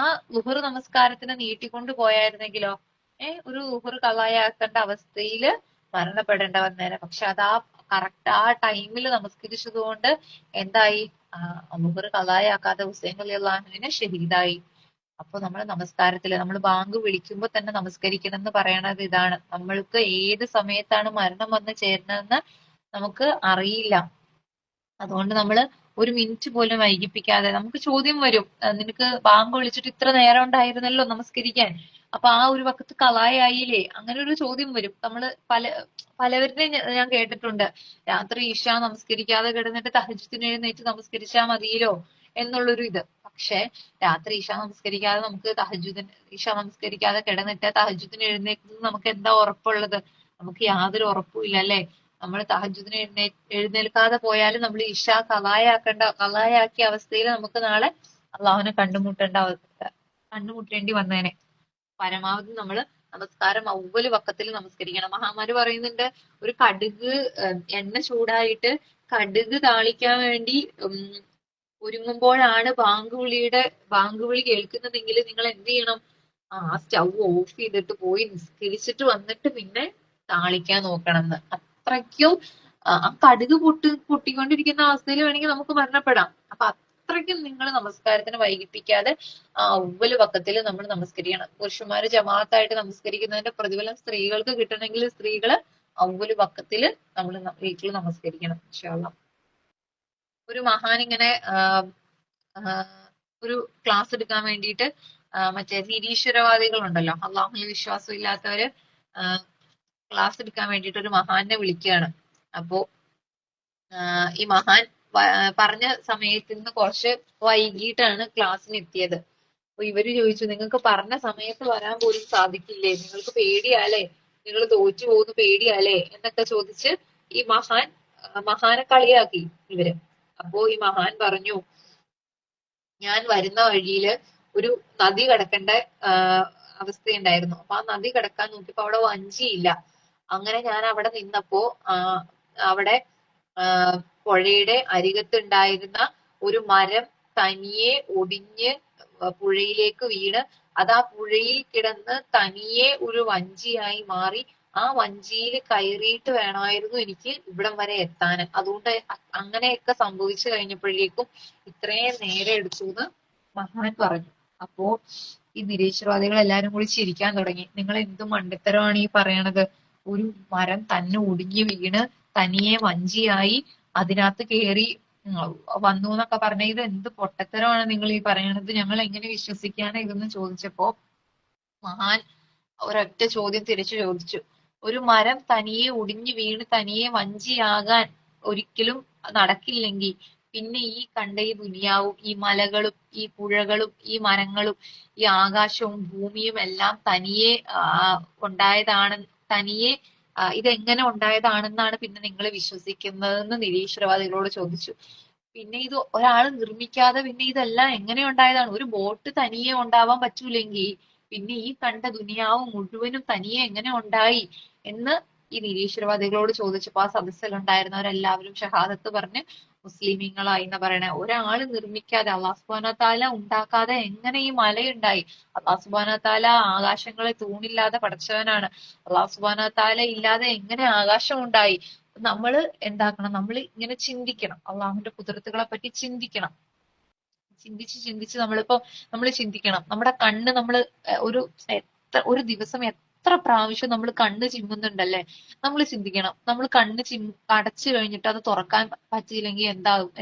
ആ ളുഹർ നമസ്കാരത്തിന് നീട്ടിക്കൊണ്ട് പോയായിരുന്നെങ്കിലോ, ഒരു ളുഹർ കളായാക്കേണ്ട അവസ്ഥയില് മരണപ്പെടേണ്ട വന്നേനെ. പക്ഷെ അത് കറക്റ്റ് ആ ടൈമിൽ നമസ്കരിച്ചത് കൊണ്ട് എന്തായി, ളുഹർ കളായാക്കാതെ ഹുസൈൻ റളിയല്ലാഹു അൻഹുവിനെ ഷഹീദായി. അപ്പൊ നമ്മൾ നമസ്കാരത്തില് നമ്മൾ ബാങ്ക് വിളിക്കുമ്പോ തന്നെ നമസ്കരിക്കണം എന്ന് പറയണത് ഇതാണ്. നമ്മൾക്ക് ഏത് സമയത്താണ് മരണം വന്ന് ചേരുന്നതെന്ന് നമുക്ക് അറിയില്ല. അതുകൊണ്ട് നമ്മൾ ഒരു മിനിറ്റ് പോലും വൈകിപ്പിക്കാതെ, നമുക്ക് ചോദ്യം വരും, നിനക്ക് ബാങ്ക് വിളിച്ചിട്ട് ഇത്ര നേരം ഉണ്ടായിരുന്നല്ലോ നമസ്കരിക്കാൻ, അപ്പൊ ആ ഒരു വക്കത്ത് കളായായില്ലേ, അങ്ങനെ ഒരു ചോദ്യം വരും. പലവരുടെയും ഞാൻ കേട്ടിട്ടുണ്ട്, രാത്രി ഇശ നമസ്കരിക്കാതെ കിടന്നിട്ട് തഹജ്ജുദിന് എഴുന്നേറ്റ് നമസ്കരിച്ചാൽ മതിയല്ലോ എന്നുള്ളൊരു ഇത്. പക്ഷെ രാത്രി ഇശ നമസ്കരിക്കാതെ കിടന്നിട്ട് തഹജ്ജുദിന് എഴുന്നേൽക്കുന്നത് നമുക്ക് എന്താ ഉറപ്പുള്ളത്? നമുക്ക് യാതൊരു ഉറപ്പും ഇല്ല അല്ലെ. നമ്മൾ തഹജ്ജുദിന് എഴുന്നേൽക്കാതെ പോയാലും നമ്മൾ ഇശ കളായാക്കിയ അവസ്ഥയിൽ നമുക്ക് നാളെ അള്ളാഹുവിനെ കണ്ടുമുട്ടേണ്ടി വന്നേനെ. പരമാവധി നമ്മൾ നമസ്കാരം അവ്വല് വക്കത്തിൽ നമസ്കരിക്കണം. മഹാന്മാര് പറയുന്നുണ്ട്, ഒരു കടുക് എണ്ണ ചൂടായിട്ട് കടുക് താളിക്കാൻ വേണ്ടി ഒരുങ്ങുമ്പോഴാണ് ബാങ്ക് വിളി കേൾക്കുന്നതെങ്കിൽ നിങ്ങൾ എന്ത് ചെയ്യണം, ആ സ്റ്റൗ ഓഫ് ചെയ്തിട്ട് പോയി നിസ്കരിച്ചിട്ട് വന്നിട്ട് പിന്നെ താളിക്കാൻ നോക്കണം എന്ന്. അത്രയ്ക്കും ആ കടുക് പൊട്ടിക്കൊണ്ടിരിക്കുന്ന അവസ്ഥയിൽ വേണമെങ്കിൽ നമുക്ക് മരണപ്പെടാം. അപ്പൊ അത്രയ്ക്കും നിങ്ങൾ നമസ്കാരത്തിന് വൈകിപ്പിക്കാതെ ആ അവ്വല് വക്കത്തിൽ നമ്മൾ നമസ്കരിക്കണം. പുരുഷന്മാര് ജമാഅത്തായിട്ട് നമസ്കരിക്കുന്നതിന്റെ പ്രതിഫലം സ്ത്രീകൾക്ക് കിട്ടണമെങ്കിൽ സ്ത്രീകള് അവ്വല് വക്കത്തില് നമ്മൾ വീട്ടിൽ നമസ്കരിക്കണം ഇൻഷാ അള്ളാ. ഒരു മഹാൻ ഇങ്ങനെ ഒരു ക്ലാസ് എടുക്കാൻ വേണ്ടിയിട്ട് മറ്റേ നിരീശ്വരവാദികൾ ഉണ്ടല്ലോ, അള്ളാഹുവിൽ വിശ്വാസം ഇല്ലാത്തവര് ക്ലാസ് എടുക്കാൻ വേണ്ടിയിട്ട് ഒരു മഹാനെ വിളിക്കുകയാണ്. അപ്പോ ഈ മഹാൻ പറഞ്ഞ സമയത്ത് നിന്ന് കുറച്ച് വൈകിട്ടാണ് ക്ലാസ്സിന് എത്തിയത്. അപ്പൊ ഇവര് ചോദിച്ചു, നിങ്ങൾക്ക് പറഞ്ഞ സമയത്ത് വരാൻ പോലും സാധിക്കില്ലേ, നിങ്ങൾക്ക് പേടിയാലേ, നിങ്ങൾ തോറ്റു പോകുന്നു പേടിയാലേ എന്നൊക്കെ ചോദിച്ച് ഈ മഹാനെ കളിയാക്കി ഇവര്. അപ്പോ ഈ മഹാൻ പറഞ്ഞു, ഞാൻ വരുന്ന വഴിയില് ഒരു നദി കടക്കേണ്ട അവസ്ഥയുണ്ടായിരുന്നു. അപ്പൊ ആ നദി കടക്കാൻ നോക്കിയപ്പോ അവിടെ വഞ്ചിയില്ല. അങ്ങനെ ഞാൻ അവിടെ നിന്നപ്പോ അവിടെ പുഴയുടെ അരികത്തുണ്ടായിരുന്ന ഒരു മരം തനിയെ ഒടിഞ്ഞ് പുഴയിലേക്ക് വീണ് അത് ആ പുഴയിൽ കിടന്ന് തനിയെ ഒരു വഞ്ചിയായി മാറി. ആ വഞ്ചിയിൽ കയറിയിട്ട് വേണമായിരുന്നു എനിക്ക് ഇവിടം വരെ എത്താൻ. അതുകൊണ്ട് അങ്ങനെയൊക്കെ സംഭവിച്ചു കഴിഞ്ഞപ്പോഴേക്കും ഇത്രയും നേരം എടുത്തു എന്ന് മഹാൻ പറഞ്ഞു. അപ്പോ ഈ നിരീശ്വരവാദികൾ എല്ലാരും കൂടി ചിരിക്കാൻ തുടങ്ങി. നിങ്ങൾ എന്ത് മണ്ടത്തരമാണ് ഈ പറയണത്? ഒരു മരം തന്നെ ഒടിഞ്ഞു വീണ് തനിയെ വഞ്ചിയായി അതിനകത്ത് കയറി വന്നു എന്നൊക്കെ പറഞ്ഞ ഇത് എന്ത് പൊട്ടത്തരമാണ് നിങ്ങൾ ഈ പറയണത്? ഞങ്ങൾ എങ്ങനെ വിശ്വസിക്കാണ് ഇതെന്ന് ചോദിച്ചപ്പോ മഹാൻ ഒരൊറ്റ ചോദ്യം തിരിച്ചു ചോദിച്ചു. ഒരു മരം തനിയെ ഒടിഞ്ഞു വീണ് തനിയെ വഞ്ചിയാകാൻ ഒരിക്കലും നടക്കില്ലെങ്കിൽ പിന്നെ ഈ കണ്ട ഈ ദുനിയാവും ഈ മലകളും ഈ പുഴകളും ഈ മരങ്ങളും ഈ ആകാശവും ഭൂമിയും എല്ലാം തനിയെ ഉണ്ടായതാണ്, തനിയെ ഇതെങ്ങനെ ഉണ്ടായതാണെന്നാണ് പിന്നെ നിങ്ങൾ വിശ്വസിക്കുന്നതെന്ന് നിരീശ്വരവാദികളോട് ചോദിച്ചു. പിന്നെ ഇത് ഒരാൾ നിർമ്മിക്കാതെ പിന്നെ ഇതെല്ലാം എങ്ങനെ ഉണ്ടായതാണ്? ഒരു ബോട്ട് തനിയെ ഉണ്ടാവാൻ പറ്റൂലെങ്കിൽ പിന്നെ ഈ കണ്ട ദുനിയാവ് മുഴുവനും തനിയെ എങ്ങനെ ഉണ്ടായി എന്ന് ഈ നിരീശ്വരവാദികളോട് ചോദിച്ചപ്പോ ആ സദസ്സിലുണ്ടായിരുന്നവരെല്ലാവരും ഷഹാദത്ത് പറഞ്ഞ് മുസ്ലിമീങ്ങളായി എന്ന് പറയണേ. ഒരാള് നിർമ്മിക്കാതെ അള്ളാഹു സുബ്ഹാനഹു വതആല ഉണ്ടാക്കാതെ എങ്ങനെ ഈ മലയുണ്ടായി? അള്ളാഹു സുബ്ഹാനഹു വതആല ആകാശങ്ങളെ തൂണില്ലാതെ പടച്ചവനാണ്. അള്ളാഹു സുബ്ഹാനഹു വതആല ഇല്ലാതെ എങ്ങനെ ആകാശം ഉണ്ടായി? നമ്മള് എന്താക്കണം? നമ്മൾ ഇങ്ങനെ ചിന്തിക്കണം, അള്ളാഹുവിന്റെ കുതിരത്തുകളെ പറ്റി ചിന്തിക്കണം. ചിന്തിച്ച് നമ്മൾ ചിന്തിക്കണം. നമ്മുടെ കണ്ണ് നമ്മൾ ഒരു ദിവസം എത്ര പ്രാവശ്യം നമ്മൾ കണ്ണ് ചിമ്മുന്നുണ്ടല്ലേ? നമ്മൾ ചിന്തിക്കണം. നമ്മൾ കണ്ണ് അടച്ചു കഴിഞ്ഞിട്ട് അത് തുറക്കാൻ പറ്റിയില്ലെങ്കിൽ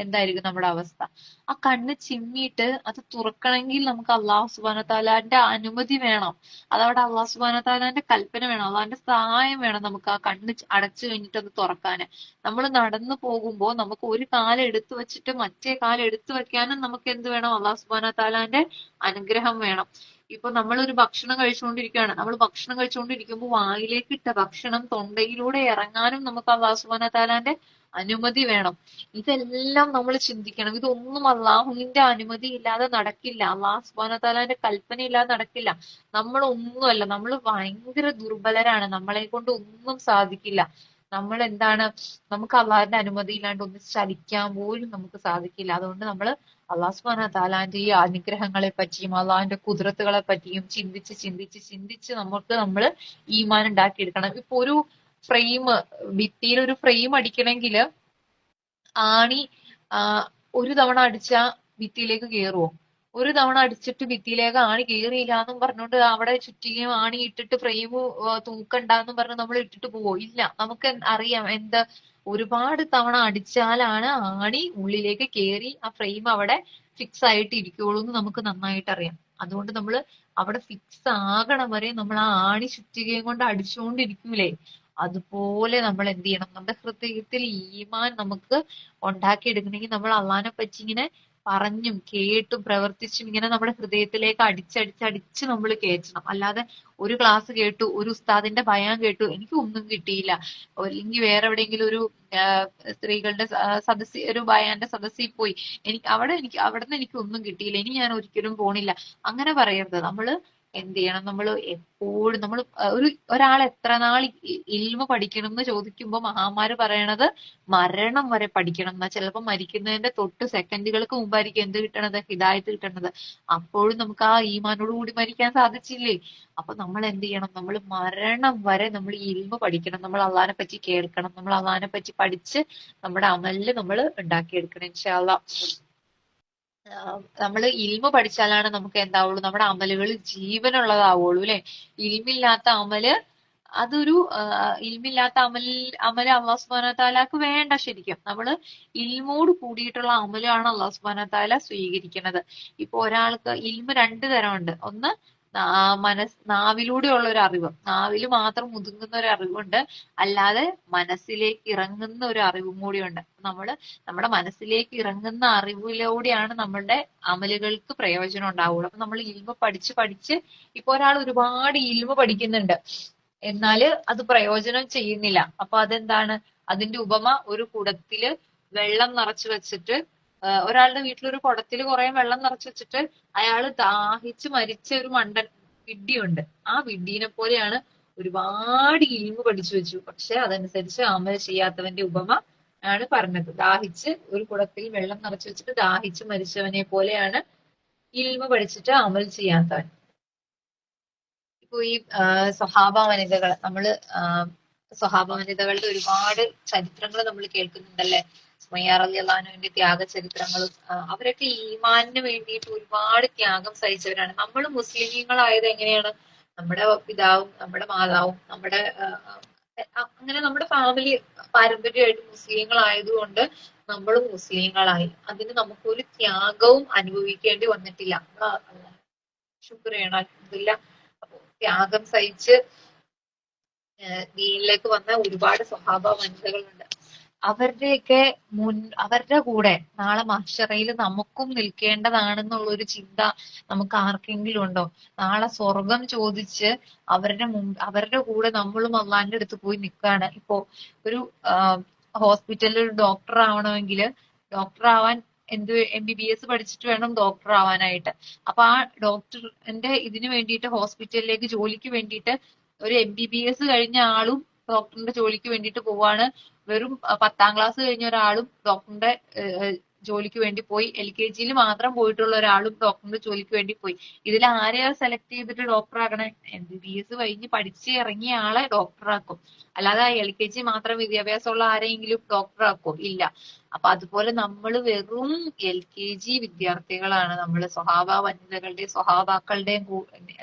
എന്തായിരിക്കും നമ്മുടെ അവസ്ഥ? ആ കണ്ണ് ചിമ്മിയിട്ട് അത് തുറക്കണമെങ്കിൽ നമുക്ക് അള്ളാഹു സുബ്ഹാനഹു വതആലന്റെ അനുമതി വേണം. അതവിടെ അള്ളാഹു സുബ്ഹാനഹു വതആലന്റെ കൽപ്പന വേണം, അള്ളാഹുവിന്റെ സഹായം വേണം നമുക്ക് ആ കണ്ണ് അടച്ചു കഴിഞ്ഞിട്ട് അത് തുറക്കാന്. നമ്മൾ നടന്നു പോകുമ്പോൾ നമുക്ക് ഒരു കാല് എടുത്തു വെച്ചിട്ട് മറ്റേ കാല് എടുത്തു വെക്കാനും നമുക്ക് എന്ത് വേണം? അള്ളാഹു സുബ്ഹാനഹു വതആലന്റെ അനുഗ്രഹം വേണം. ഇപ്പൊ നമ്മളൊരു ഭക്ഷണം കഴിച്ചുകൊണ്ടിരിക്കുകയാണ്. നമ്മൾ ഭക്ഷണം കഴിച്ചുകൊണ്ടിരിക്കുമ്പോൾ വായിലേക്ക് ഇട്ട ഭക്ഷണം തൊണ്ടയിലൂടെ ഇറങ്ങാനും നമുക്ക് അള്ളാഹു സുബ്ഹാനഹു വതആലന്റെ അനുമതി വേണം. ഇതെല്ലാം നമ്മൾ ചിന്തിക്കണം. ഇതൊന്നും അള്ളാഹുവിന്റെ അനുമതി ഇല്ലാതെ നടക്കില്ല, അള്ളാഹു സുബ്ഹാനഹു വതആലന്റെ കൽപ്പന ഇല്ലാതെ നടക്കില്ല. നമ്മളൊന്നുമല്ല, നമ്മൾ ഭയങ്കര ദുർബലരാണ്, നമ്മളെ കൊണ്ട് ഒന്നും സാധിക്കില്ല. നമ്മൾ എന്താണ്, നമുക്ക് അള്ളാഹുവിന്റെ അനുമതി ഇല്ലാണ്ട് ഒന്ന് ചലിക്കാൻ പോലും നമുക്ക് സാധിക്കില്ല. അതുകൊണ്ട് നമ്മൾ അള്ളാഹു സുബ്ഹാനഹു വതആലന്റെ ഈ അനുഗ്രഹങ്ങളെ പറ്റിയും അള്ളാഹുവിന്റെ കുദ്റത്തുകളെ പറ്റിയും ചിന്തിച്ച് നമ്മൾ ഈമാൻ ഉണ്ടാക്കിയെടുക്കണം. ഇപ്പൊ ഒരു ഫ്രെയിം, ഭിത്തിയിൽ ഒരു ഫ്രെയിം അടിക്കണമെങ്കിൽ ആണി ഒരു തവണ അടിച്ചാ ഭിത്തിയിലേക്ക് കയറുമോ? ഒരു തവണ അടിച്ചിട്ട് ഭിത്തിയിലേക്ക് ആണി കയറിയില്ല എന്നും പറഞ്ഞുകൊണ്ട് അവിടെ ചുറ്റികയും ആണി ഇട്ടിട്ട് ഫ്രെയിം തൂക്കണ്ടെന്നും പറഞ്ഞ് നമ്മൾ ഇട്ടിട്ട് പോവോ? ഇല്ല. നമുക്ക് അറിയാം എന്ത്, ഒരുപാട് തവണ അടിച്ചാലാണ് ആണി ഉള്ളിലേക്ക് കയറി ആ ഫ്രെയിം അവിടെ ഫിക്സ് ആയിട്ട് ഇരിക്കുള്ളൂ എന്ന് നമുക്ക് നന്നായിട്ട് അറിയാം. അതുകൊണ്ട് നമ്മൾ അവിടെ ഫിക്സ് ആകണം വരെ നമ്മൾ ആ ആണി ചുറ്റികയും കൊണ്ട് അടിച്ചുകൊണ്ടിരിക്കൂലേ? അതുപോലെ നമ്മൾ എന്ത് ചെയ്യണം? നമ്മുടെ ഹൃദയത്തിൽ ഈമാൻ നമുക്ക് ഉണ്ടാക്കിയെടുക്കണമെങ്കിൽ നമ്മൾ അള്ളാഹിനെ പറ്റി ഇങ്ങനെ പറഞ്ഞും കേട്ടും പ്രവർത്തിച്ചും ഇങ്ങനെ നമ്മുടെ ഹൃദയത്തിലേക്ക് അടിച്ച് നമ്മൾ കയറ്റണം. അല്ലാതെ ഒരു ക്ലാസ് കേട്ടു, ഒരു ഉസ്താദിന്റെ ബയാൻ കേട്ടു, എനിക്ക് ഒന്നും കിട്ടിയില്ല, അല്ലെങ്കിൽ വേറെ എവിടെയെങ്കിലും ഒരു സ്ത്രീകളുടെ സദസ്സി ഒരു ബയാന്റെ സദസ്സിൽ പോയി, എനിക്ക് അവിടുന്ന് എനിക്ക് ഒന്നും കിട്ടിയില്ല, ഇനി ഞാൻ ഒരിക്കലും പോണില്ല, അങ്ങനെ പറയരുത്. നമ്മള് എന്ത് ചെയ്യണം? നമ്മൾ എപ്പോഴും ഒരാൾ എത്ര നാൾ ഇൽമ പഠിക്കണം എന്ന് ചോദിക്കുമ്പോൾ മഹാന്മാര് പറയണത് മരണം വരെ പഠിക്കണം എന്നാ. ചിലപ്പോൾ മരിക്കുന്നതിന്റെ തൊട്ട് സെക്കൻഡുകൾക്ക് മുമ്പായിരിക്കും എന്ത് കിട്ടണത്? ഹിദായത്ത് കിട്ടണത്. അപ്പോഴും നമുക്ക് ആ ഈമാനോട് കൂടി മരിക്കാൻ സാധിച്ചില്ലേ? അപ്പൊ നമ്മൾ എന്ത് ചെയ്യണം? നമ്മൾ മരണം വരെ നമ്മൾ ഈ ഇൽമ പഠിക്കണം, നമ്മൾ അള്ളാഹിനെ പറ്റി കേൾക്കണം, നമ്മൾ അള്ളാഹിനെ പറ്റി പഠിച്ച് നമ്മുടെ അമലില് നമ്മൾ ഉണ്ടാക്കിയെടുക്കണം. ഇൻഷാ അള്ളാ നമ്മൾ ഇൽമ പഠിച്ചാലാണ് നമുക്ക് എന്താവുള്ളൂ? നമ്മുടെ അമലുകൾ ജീവനുള്ളതാവുള്ളൂ അല്ലെ? ഇൽമില്ലാത്ത അമല് ഇൽമില്ലാത്ത അമല് അള്ളാഹു സുബ്ഹാനഹു വതആലക്ക് വേണ്ട. ശരിക്കും നമ്മള് ഇൽമോട് കൂടിയിട്ടുള്ള അമലാണ് അള്ളാഹു സുബ്ഹാനഹു വതആല സ്വീകരിക്കുന്നത്. ഇപ്പൊ ഒരാൾക്ക് ഇൽമ രണ്ടു തരമുണ്ട്. ഒന്ന് നാവിലൂടെയുള്ള ഒരു അറിവ്, നാവില് മാത്രം ഒതുങ്ങുന്ന ഒരു അറിവുണ്ട്, അല്ലാതെ മനസ്സിലേക്ക് ഇറങ്ങുന്ന ഒരു അറിവും കൂടിയുണ്ട്. നമ്മുടെ മനസ്സിലേക്ക് ഇറങ്ങുന്ന അറിവിലൂടെയാണ് നമ്മളുടെ അമലുകൾക്ക് പ്രയോജനം ഉണ്ടാവുള്ളൂ. അപ്പൊ നമ്മൾ ഇൽമ പഠിച്ച് ഇപ്പൊ ഒരാൾ ഒരുപാട് ഇൽമ പഠിക്കുന്നുണ്ട്, എന്നാല് അത് പ്രയോജനം ചെയ്യുന്നില്ല. അപ്പൊ അതെന്താണ്? അതിന്റെ ഉപമ ഒരു കുടത്തില് വെള്ളം നിറച്ചു വെച്ചിട്ട്, ഒരാളുടെ വീട്ടിലൊരു കുടത്തില് കുറെ വെള്ളം നിറച്ചു വെച്ചിട്ട് അയാള് ദാഹിച്ച് മരിച്ച ഒരു വിഡ്ഢിയുണ്ട്. ആ വിഡ്ഢീനെ പോലെയാണ് ഒരുപാട് ഇൽമ പഠിച്ചു വെച്ചു, പക്ഷെ അതനുസരിച്ച് അമൽ ചെയ്യാത്തവന്റെ ഉപമ ആണ് പറഞ്ഞത്. ദാഹിച്ച് ഒരു കുടത്തിൽ വെള്ളം നിറച്ചു വെച്ചിട്ട് ദാഹിച്ച് മരിച്ചവനെ പോലെയാണ് ഇൽമ പഠിച്ചിട്ട് അമൽ ചെയ്യാത്തവൻ. ഇപ്പൊ ഈ സ്വഹാബ വനിതകൾ, സ്വഹാബ വനിതകളുടെ ഒരുപാട് ചരിത്രങ്ങൾ നമ്മൾ കേൾക്കുന്നുണ്ടല്ലേ? സുമയ്യ റളിയല്ലാഹു അൻഹയുടെ ത്യാഗ ചരിത്രങ്ങളും. അവരൊക്കെ ഈമാനിന് വേണ്ടിയിട്ട് ഒരുപാട് ത്യാഗം സഹിച്ചവരാണ്. നമ്മൾ മുസ്ലിമീങ്ങളായത് എങ്ങനെയാണ്? നമ്മുടെ പിതാവും നമ്മുടെ മാതാവും അങ്ങനെ നമ്മുടെ ഫാമിലി പാരമ്പര്യമായിട്ട് മുസ്ലിങ്ങളായതുകൊണ്ട് നമ്മളും മുസ്ലിങ്ങളായി. അതിന് നമുക്കൊരു ത്യാഗവും അനുഭവിക്കേണ്ടി വന്നിട്ടില്ല. ശുക്ർ ചെയ്യണം, അൽഹംദുലില്ലാഹ്. അപ്പൊ ത്യാഗം സഹിച്ച് ദീനിലേക്ക് വന്ന ഒരുപാട് സ്വഹാബ വനിതകളുണ്ട്. അവരുടെ കൂടെ നാളെ മഹ്ശറയിൽ നമുക്കും നിൽക്കേണ്ടതാണെന്നുള്ള ഒരു ചിന്ത നമുക്ക് ആർക്കെങ്കിലും ഉണ്ടോ? നാളെ സ്വർഗം ചോദിച്ച് അവരുടെ കൂടെ നമ്മളും അള്ളാഹിന്റെ അടുത്ത് പോയി നിൽക്കുകയാണ്. ഇപ്പോ ഒരു ഹോസ്പിറ്റലിൽ ഒരു ഡോക്ടർ ആവണമെങ്കിൽ ഡോക്ടർ ആവാൻ MBBS പഠിച്ചിട്ട് വേണം ഡോക്ടർ ആവാനായിട്ട്. അപ്പൊ ആ ഡോക്ടറിന്റെ ഇതിന് വേണ്ടിയിട്ട് ഹോസ്പിറ്റലിലേക്ക് ജോലിക്ക് വേണ്ടിയിട്ട് ഒരു MBBS കഴിഞ്ഞ ആളും ഡോക്ടറിന്റെ ജോലിക്ക് വേണ്ടിയിട്ട് പോവാണ്. വെറും 10ാം ക്ലാസ് കഴിഞ്ഞ ഒരാളും ഡോക്ടറിന്റെ ജോലിക്ക് വേണ്ടി പോയി. LKG മാത്രം പോയിട്ടുള്ള ഒരാളും ഡോക്ടറിന്റെ ജോലിക്ക് വേണ്ടി പോയി. ഇതിൽ ആരെയാ സെലക്ട് ചെയ്തിട്ട് ഡോക്ടർ ആക്കണേ? MBBS കഴിഞ്ഞ് പഠിച്ച് ഇറങ്ങിയ ആളെ ഡോക്ടർ ആക്കും. അല്ലാതെ LKG മാത്രം വിദ്യാഭ്യാസമുള്ള ആരെങ്കിലും ഡോക്ടർ ആക്കോ? ഇല്ല. അപ്പൊ അതുപോലെ നമ്മൾ വെറും LKG വിദ്യാർത്ഥികളാണ്. നമ്മൾ സ്വഭാവ വനിതകളുടെയും സ്വഭാവാക്കളുടെയും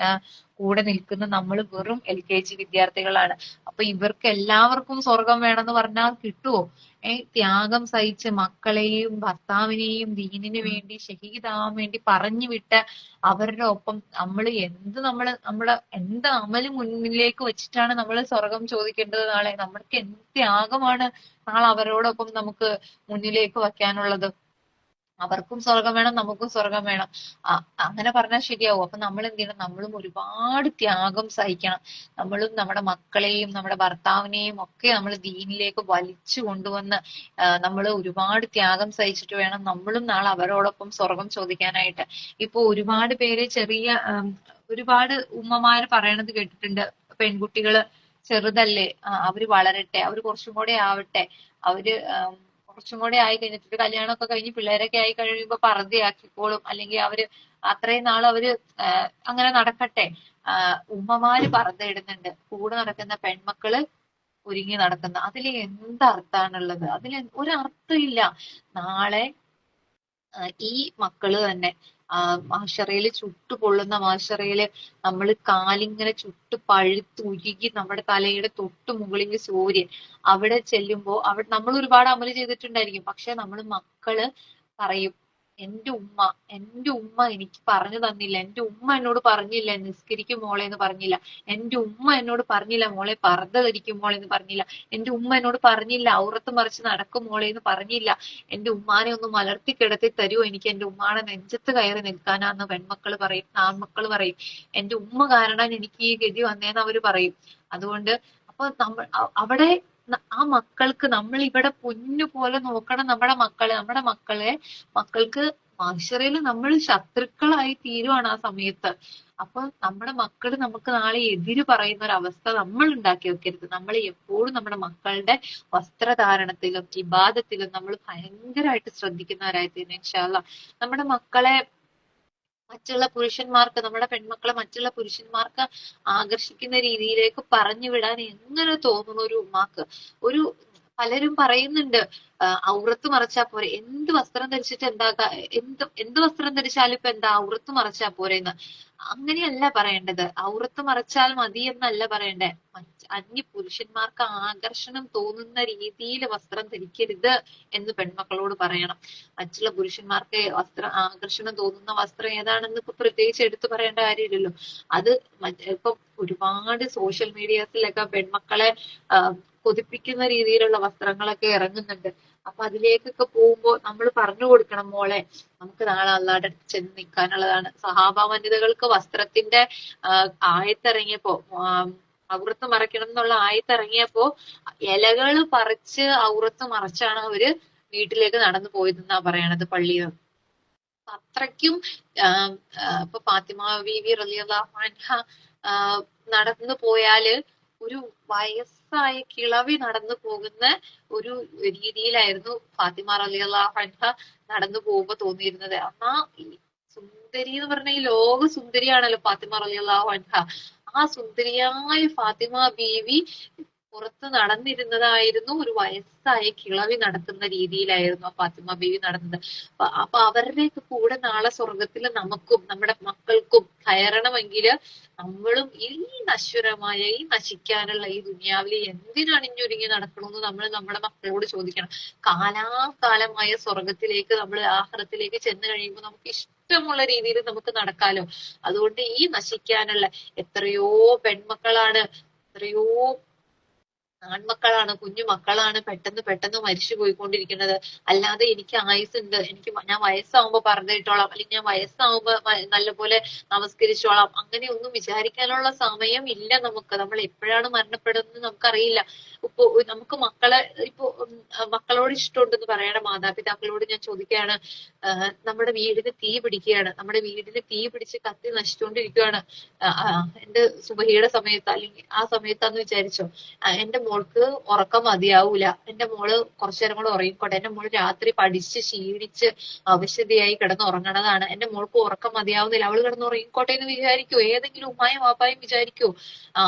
കൂടെ നിൽക്കുന്ന നമ്മൾ വെറും LKG വിദ്യാർത്ഥികളാണ്. അപ്പൊ ഇവർക്ക് എല്ലാവർക്കും സ്വർഗം വേണമെന്ന് പറഞ്ഞാൽ കിട്ടുമോ? ത്യാഗം സഹിച്ച് മക്കളെയും ഭർത്താവിനെയും ദീനിനു വേണ്ടി ഷഹീദാവാൻ വേണ്ടി പറഞ്ഞു വിട്ട് അവരുടെ ഒപ്പം നമ്മള് എന്ത് അമല് മുന്നിലേക്ക് വെച്ചിട്ടാണ് നമ്മൾ സ്വർഗം ചോദിക്കേണ്ടത് നാളെ? നമ്മൾക്ക് എന്ത് ത്യാഗമാണ് നാളെ അവരോടൊപ്പം നമുക്ക് മുന്നിലേക്ക് വയ്ക്കാനുള്ളത്. അവർക്കും സ്വർഗം വേണം, നമുക്കും സ്വർഗം വേണം. അങ്ങനെ പറഞ്ഞാൽ ശരിയാവും? അപ്പൊ നമ്മൾ എന്ത് ചെയ്യണം? നമ്മളും ഒരുപാട് ത്യാഗം സഹിക്കണം. നമ്മളും നമ്മുടെ മക്കളെയും നമ്മുടെ ഭർത്താവിനെയും ഒക്കെ നമ്മൾ ദീനിലേക്ക് വലിച്ചു കൊണ്ടുവന്ന് നമ്മൾ ഒരുപാട് ത്യാഗം സഹിച്ചിട്ട് വേണം നമ്മളും നാളെ അവരോടൊപ്പം സ്വർഗം ചോദിക്കാനായിട്ട്. ഇപ്പൊ ഒരുപാട് പേര് ഒരുപാട് ഉമ്മമാര് പറയണത് കേട്ടിട്ടുണ്ട്, പെൺകുട്ടികള് ചെറുതല്ലേ, അവര് വളരട്ടെ, അവര് കുറച്ചും കൂടെ ആവട്ടെ, അവര് കുറച്ചും കൂടെ ആയി കഴിഞ്ഞിട്ട് കല്യാണമൊക്കെ കഴിഞ്ഞ് പിള്ളേരൊക്കെ ആയി കഴിയുമ്പോ പർദ്ദയാക്കിക്കോളും, അല്ലെങ്കിൽ അവര് അത്രയും നാൾ അവര് അങ്ങനെ നടക്കട്ടെ. ഉമ്മമാര് പർദ്ദ ഇടുന്നുണ്ട്, കൂടെ നടക്കുന്ന പെൺമക്കള് ഒരുങ്ങി നടക്കുന്ന, അതിൽ എന്തർത്ഥാണുള്ളത്? അതിൽ ഒരർത്ഥം ഇല്ല. നാളെ ഈ മക്കള് തന്നെ മാഷറയില് ചുട്ടുപൊള്ളുന്ന മാഷറയില് നമ്മൾ കാലിങ്ങനെ ചുട്ട് പഴുത്ത് ഉരുകി നമ്മുടെ തലയുടെ തൊട്ട് മുകളിൽ സൂര്യൻ, അവിടെ ചെല്ലുമ്പോ അവിടെ നമ്മൾ ഒരുപാട് അമല് ചെയ്തിട്ടുണ്ടായിരിക്കും. പക്ഷെ നമ്മൾ മക്കള് പറയും, എന്റെ ഉമ്മ എനിക്ക് പറഞ്ഞു തന്നില്ല, എന്റെ ഉമ്മ എന്നോട് പറഞ്ഞില്ല നിസ്കരിക്കും മോളെ എന്ന് പറഞ്ഞില്ല, എന്റെ ഉമ്മ എന്നോട് പറഞ്ഞില്ല മോളെ പർദ്ദ ധരിക്കും മോളെ എന്ന് പറഞ്ഞില്ല, എന്റെ ഉമ്മ എന്നോട് പറഞ്ഞില്ല ഔറത്ത് മറിച്ച് നടക്കും മോളെ എന്ന് പറഞ്ഞില്ല, എന്റെ ഉമ്മാനെ ഒന്ന് മലർത്തി കിടത്തി തരുമോ, എനിക്ക് എന്റെ ഉമ്മാടെ നെഞ്ചത്ത് കയറി നിൽക്കാനാന്ന് പെൺമക്കള് പറയും, ആൺമക്കള് പറയും. എന്റെ ഉമ്മ കാരണം എനിക്ക് ഈ ഗതി വന്നേന്ന് അവര് പറയും. അതുകൊണ്ട് അപ്പൊ അവിടെ ആ മക്കൾക്ക് നമ്മൾ ഇവിടെ പൊന്നു പോലെ നോക്കണം. നമ്മുടെ മക്കൾക്ക് മനുഷ്യരിൽ നമ്മൾ ശത്രുക്കളായി തീരുവാണ് ആ സമയത്ത്. അപ്പൊ നമ്മുടെ മക്കള് നമുക്ക് നാളെ എതിര് പറയുന്ന ഒരു അവസ്ഥ നമ്മൾ ഉണ്ടാക്കി വെക്കരുത്. നമ്മൾ എപ്പോഴും നമ്മുടെ മക്കളുടെ വസ്ത്രധാരണത്തിലും ഇബാദത്തിലും നമ്മൾ ഭയങ്കരമായിട്ട് ശ്രദ്ധിക്കുന്നവരായി തീരണം ഇൻഷാ അല്ലാഹ്. നമ്മുടെ മക്കളെ നമ്മുടെ പെൺമക്കളെ മറ്റുള്ള പുരുഷന്മാർക്ക് ആകർഷിക്കുന്ന രീതിയിലേക്ക് പറഞ്ഞു വിടാൻ എങ്ങനെ തോന്നുന്നു ഒരു ഉമ്മാക്ക്? പലരും പറയുന്നുണ്ട് ഔറത്ത് മറച്ചാ പോരെ, എന്ത് വസ്ത്രം ധരിച്ചിട്ട് എന്താ, എന്ത് വസ്ത്രം ധരിച്ചാലും ഇപ്പൊ എന്താ, ഔറത്ത് മറച്ചാ പോരെന്ന്. അങ്ങനെയല്ല പറയേണ്ടത്. ഔറത്ത് മറച്ചാൽ മതി എന്നല്ല പറയണ്ടേ. അന്യ പുരുഷന്മാർക്ക് ആകർഷണം തോന്നുന്ന രീതിയിൽ വസ്ത്രം ധരിക്കരുത് എന്ന് പെൺമക്കളോട് പറയണം. മറ്റുള്ള പുരുഷന്മാർക്ക് ആകർഷണം തോന്നുന്ന വസ്ത്രം ഏതാണെന്ന് ഇപ്പൊ പ്രത്യേകിച്ച് എടുത്തു പറയേണ്ട കാര്യമില്ലല്ലോ. അത് ഇപ്പൊ ഒരുപാട് സോഷ്യൽ മീഡിയസിലൊക്കെ പെൺമക്കളെ കൊതിപ്പിക്കുന്ന രീതിയിലുള്ള വസ്ത്രങ്ങളൊക്കെ ഇറങ്ങുന്നുണ്ട്. അപ്പൊ അതിലേക്കൊക്കെ പോകുമ്പോ നമ്മൾ പറഞ്ഞു കൊടുക്കണം, മോളെ നമുക്ക് നാളെ അള്ളാഹുടെ അടുത്ത് ചെന്ന് നിൽക്കാനുള്ളതാണ്. സഹാബ വനിതകൾക്ക് വസ്ത്രത്തിന്റെ ആയത്തിറങ്ങിയപ്പോ ഔറത്ത് മറയ്ക്കണം എന്നുള്ള ആയത്തിറങ്ങിയപ്പോ ഇലകൾ പറിച്ച് ഔറത്ത് മറച്ചാണ് അവര് വീട്ടിലേക്ക് നടന്നു പോയതെന്നാ പറയണത് പള്ളിയിൽ നിന്ന്. അത്രയ്ക്കും ഇപ്പൊ ഫാത്തിമ ബീവി റളിയല്ലാഹു അൻഹ നടന്നു പോയാല് ഒരു വയസ്സായ കിളവി നടന്നു പോകുന്ന ഒരു രീതിയിലായിരുന്നു ഫാത്തിമ റളിയല്ലാഹു അൻഹ നടന്നു പോകുമ്പോ തോന്നിയിരുന്നത്. എന്നാ സുന്ദരി എന്ന് പറഞ്ഞ ഈ ലോക സുന്ദരിയാണല്ലോ ഫാത്തിമ റളിയല്ലാഹു അൻഹ. ആ സുന്ദരിയായ ഫാത്തിമ ബീവി പുറത്ത് നടന്നിരുന്നതായിരുന്നു ഒരു വയസ്സായ കിളവി നടത്തുന്ന രീതിയിലായിരുന്നു ആ ഫാത്തിമ ബീവി നടന്നത്. അപ്പൊ അവരുടെയൊക്കെ കൂടെ നാളെ സ്വർഗത്തിൽ നമുക്കും നമ്മുടെ മക്കൾക്കും കയറണമെങ്കിൽ നമ്മളും ഈ നശ്വരമായ ഈ നശിക്കാനുള്ള ഈ ദുനിയാവിൽ എന്തിനണിഞ്ഞൊരുങ്ങി നടക്കണമെന്ന് നമ്മൾ നമ്മുടെ മക്കളോട് ചോദിക്കണം. കാലാകാലമായ സ്വർഗത്തിലേക്ക് നമ്മൾ ആഖിറത്തിലേക്ക് ചെന്ന് കഴിയുമ്പോൾ നമുക്ക് ഇഷ്ടമുള്ള രീതിയിൽ നമുക്ക് നടക്കാലോ. അതുകൊണ്ട് ഈ നശിക്കാനുള്ള എത്രയോ പെൺമക്കളാണ്, എത്രയോ ആൺമക്കളാണ്, കുഞ്ഞു മക്കളാണ് പെട്ടെന്ന് പെട്ടെന്ന് മരിച്ചു പോയിക്കൊണ്ടിരിക്കുന്നത്. അല്ലാതെ എനിക്ക് ആയുസുണ്ട്, ഞാൻ വയസ്സാവുമ്പോ പറഞ്ഞിട്ടോളാം, അല്ലെങ്കിൽ ഞാൻ വയസ്സാവുമ്പോ നല്ലപോലെ നമസ്കരിച്ചോളാം, അങ്ങനെയൊന്നും വിചാരിക്കാനുള്ള സമയം ഇല്ല നമുക്ക്. നമ്മൾ എപ്പോഴാണ് മരണപ്പെടുന്നത് നമുക്കറിയില്ല. ഇപ്പൊ നമുക്ക് മക്കളെ മക്കളോട് ഇഷ്ടമുണ്ടെന്ന് പറയണ മാതാപിതാക്കളോട് ഞാൻ ചോദിക്കുകയാണ്, നമ്മുടെ വീടിന് തീ പിടിക്കുകയാണ്, നമ്മുടെ വീടിന് തീ പിടിച്ച് കത്തി നശിച്ചുകൊണ്ടിരിക്കുകയാണ്. എന്റെ സുബഹിയുടെ സമയത്ത് അല്ലെങ്കിൽ ആ സമയത്താന്ന് വിചാരിച്ചോ, എന്റെ മോൾക്ക് ഉറക്കം മതിയാവൂല, എന്റെ മോള് കുറച്ചു നേരം കൂടെ ഉറങ്ങിക്കോട്ടെ, എന്റെ മോള് രാത്രി പഠിച്ച് ക്ഷീണിച്ച് അവശതയായി കിടന്ന് ഉറങ്ങണതാണ്, എന്റെ മോൾക്ക് ഉറക്കം മതിയാവുന്നില്ല, അവള് കിടന്ന് ഉറങ്ങിക്കോട്ടെ എന്ന് വിചാരിക്കോ? ഏതെങ്കിലും ഉമ്മായും വാപ്പായും വിചാരിക്കോ? ആ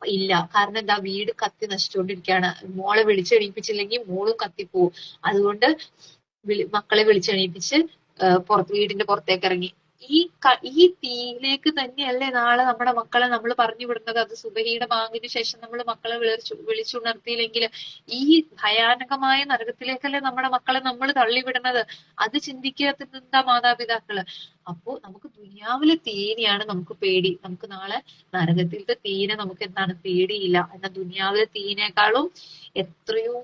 ഇല്ല. കാരണം എന്താ, വീട് കത്തി നശിച്ചുകൊണ്ടിരിക്കുകയാണ്. മോളെ വിളിച്ചെണീപ്പിച്ചില്ലെങ്കിൽ മോളും കത്തിപ്പോവും. അതുകൊണ്ട് മക്കളെ വിളിച്ചെണീപ്പിച്ച് വീടിന്റെ പുറത്തേക്ക് ഇറങ്ങി. ഈ തീയിലേക്ക് തന്നെയല്ലേ നാളെ നമ്മുടെ മക്കളെ നമ്മൾ പറഞ്ഞു വിടുന്നത്. അത് സുബഹിയുടെ ബാങ്കിന് ശേഷം നമ്മൾ മക്കളെ വിളിച്ചുണർത്തിയില്ലെങ്കിൽ ഈ ഭയാനകമായ നരകത്തിലേക്കല്ലേ നമ്മുടെ മക്കളെ നമ്മൾ തള്ളിവിടുന്നത്. അത് ചിന്തിക്കാത്ത മാതാപിതാക്കള്. അപ്പോ നമുക്ക് ദുനിയാവിലെ തീനെയാണ് നമുക്ക് പേടി, നമുക്ക് നാളെ നരകത്തിലത്തെ തീനെ നമുക്ക് എന്താണ് പേടിയില്ല. എന്നാൽ ദുനിയാവിലെ തീനേക്കാളും എത്രയോ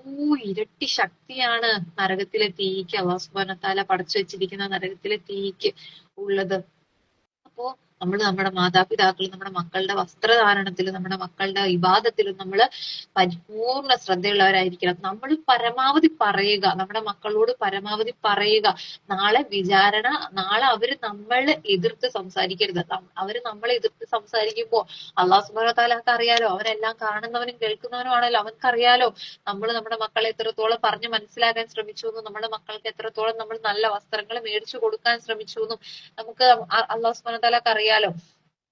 ഇരട്ടി ശക്തിയാണ് നരകത്തിലെ തീയ്ക്ക്, അല്ലാഹു സുബ്ഹാനഹു വ തആല പടച്ചു വെച്ചിരിക്കുന്ന നരകത്തിലെ തീയ്ക്ക് ഉള്ളത്. അപ്പോ നമ്മൾ നമ്മുടെ മാതാപിതാക്കൾ നമ്മുടെ മക്കളുടെ വസ്ത്രധാരണത്തിലും നമ്മുടെ മക്കളുടെ ഇബാദത്തിലും നമ്മൾ പരിപൂർണ ശ്രദ്ധയുള്ളവരായിരിക്കണം. നമ്മൾ പരമാവധി പറയുക, നമ്മുടെ മക്കളോട് പരമാവധി പറയുക. നാളെ അവര് നമ്മളെ എതിർത്ത് സംസാരിക്കരുത്. അവര് നമ്മളെ എതിർത്ത് സംസാരിക്കുമ്പോ അല്ലാഹു സുബ്ഹാനഹു വ തആലക്ക് അറിയാലോ, അവരെല്ലാം കാണുന്നവനും കേൾക്കുന്നവനുമാണല്ലോ, അവൻക്കറിയാലോ നമ്മൾ നമ്മുടെ മക്കളെ എത്രത്തോളം പറഞ്ഞ് മനസ്സിലാക്കാൻ ശ്രമിച്ചു എന്നും, നമ്മുടെ മക്കൾക്ക് എത്രത്തോളം നമ്മൾ നല്ല വസ്ത്രങ്ങൾ മേടിച്ചു കൊടുക്കാൻ ശ്രമിച്ചു എന്നും നമുക്ക് അല്ലാഹു സുബ്ഹാനഹു വ തആലക്ക് അറിയാലോ.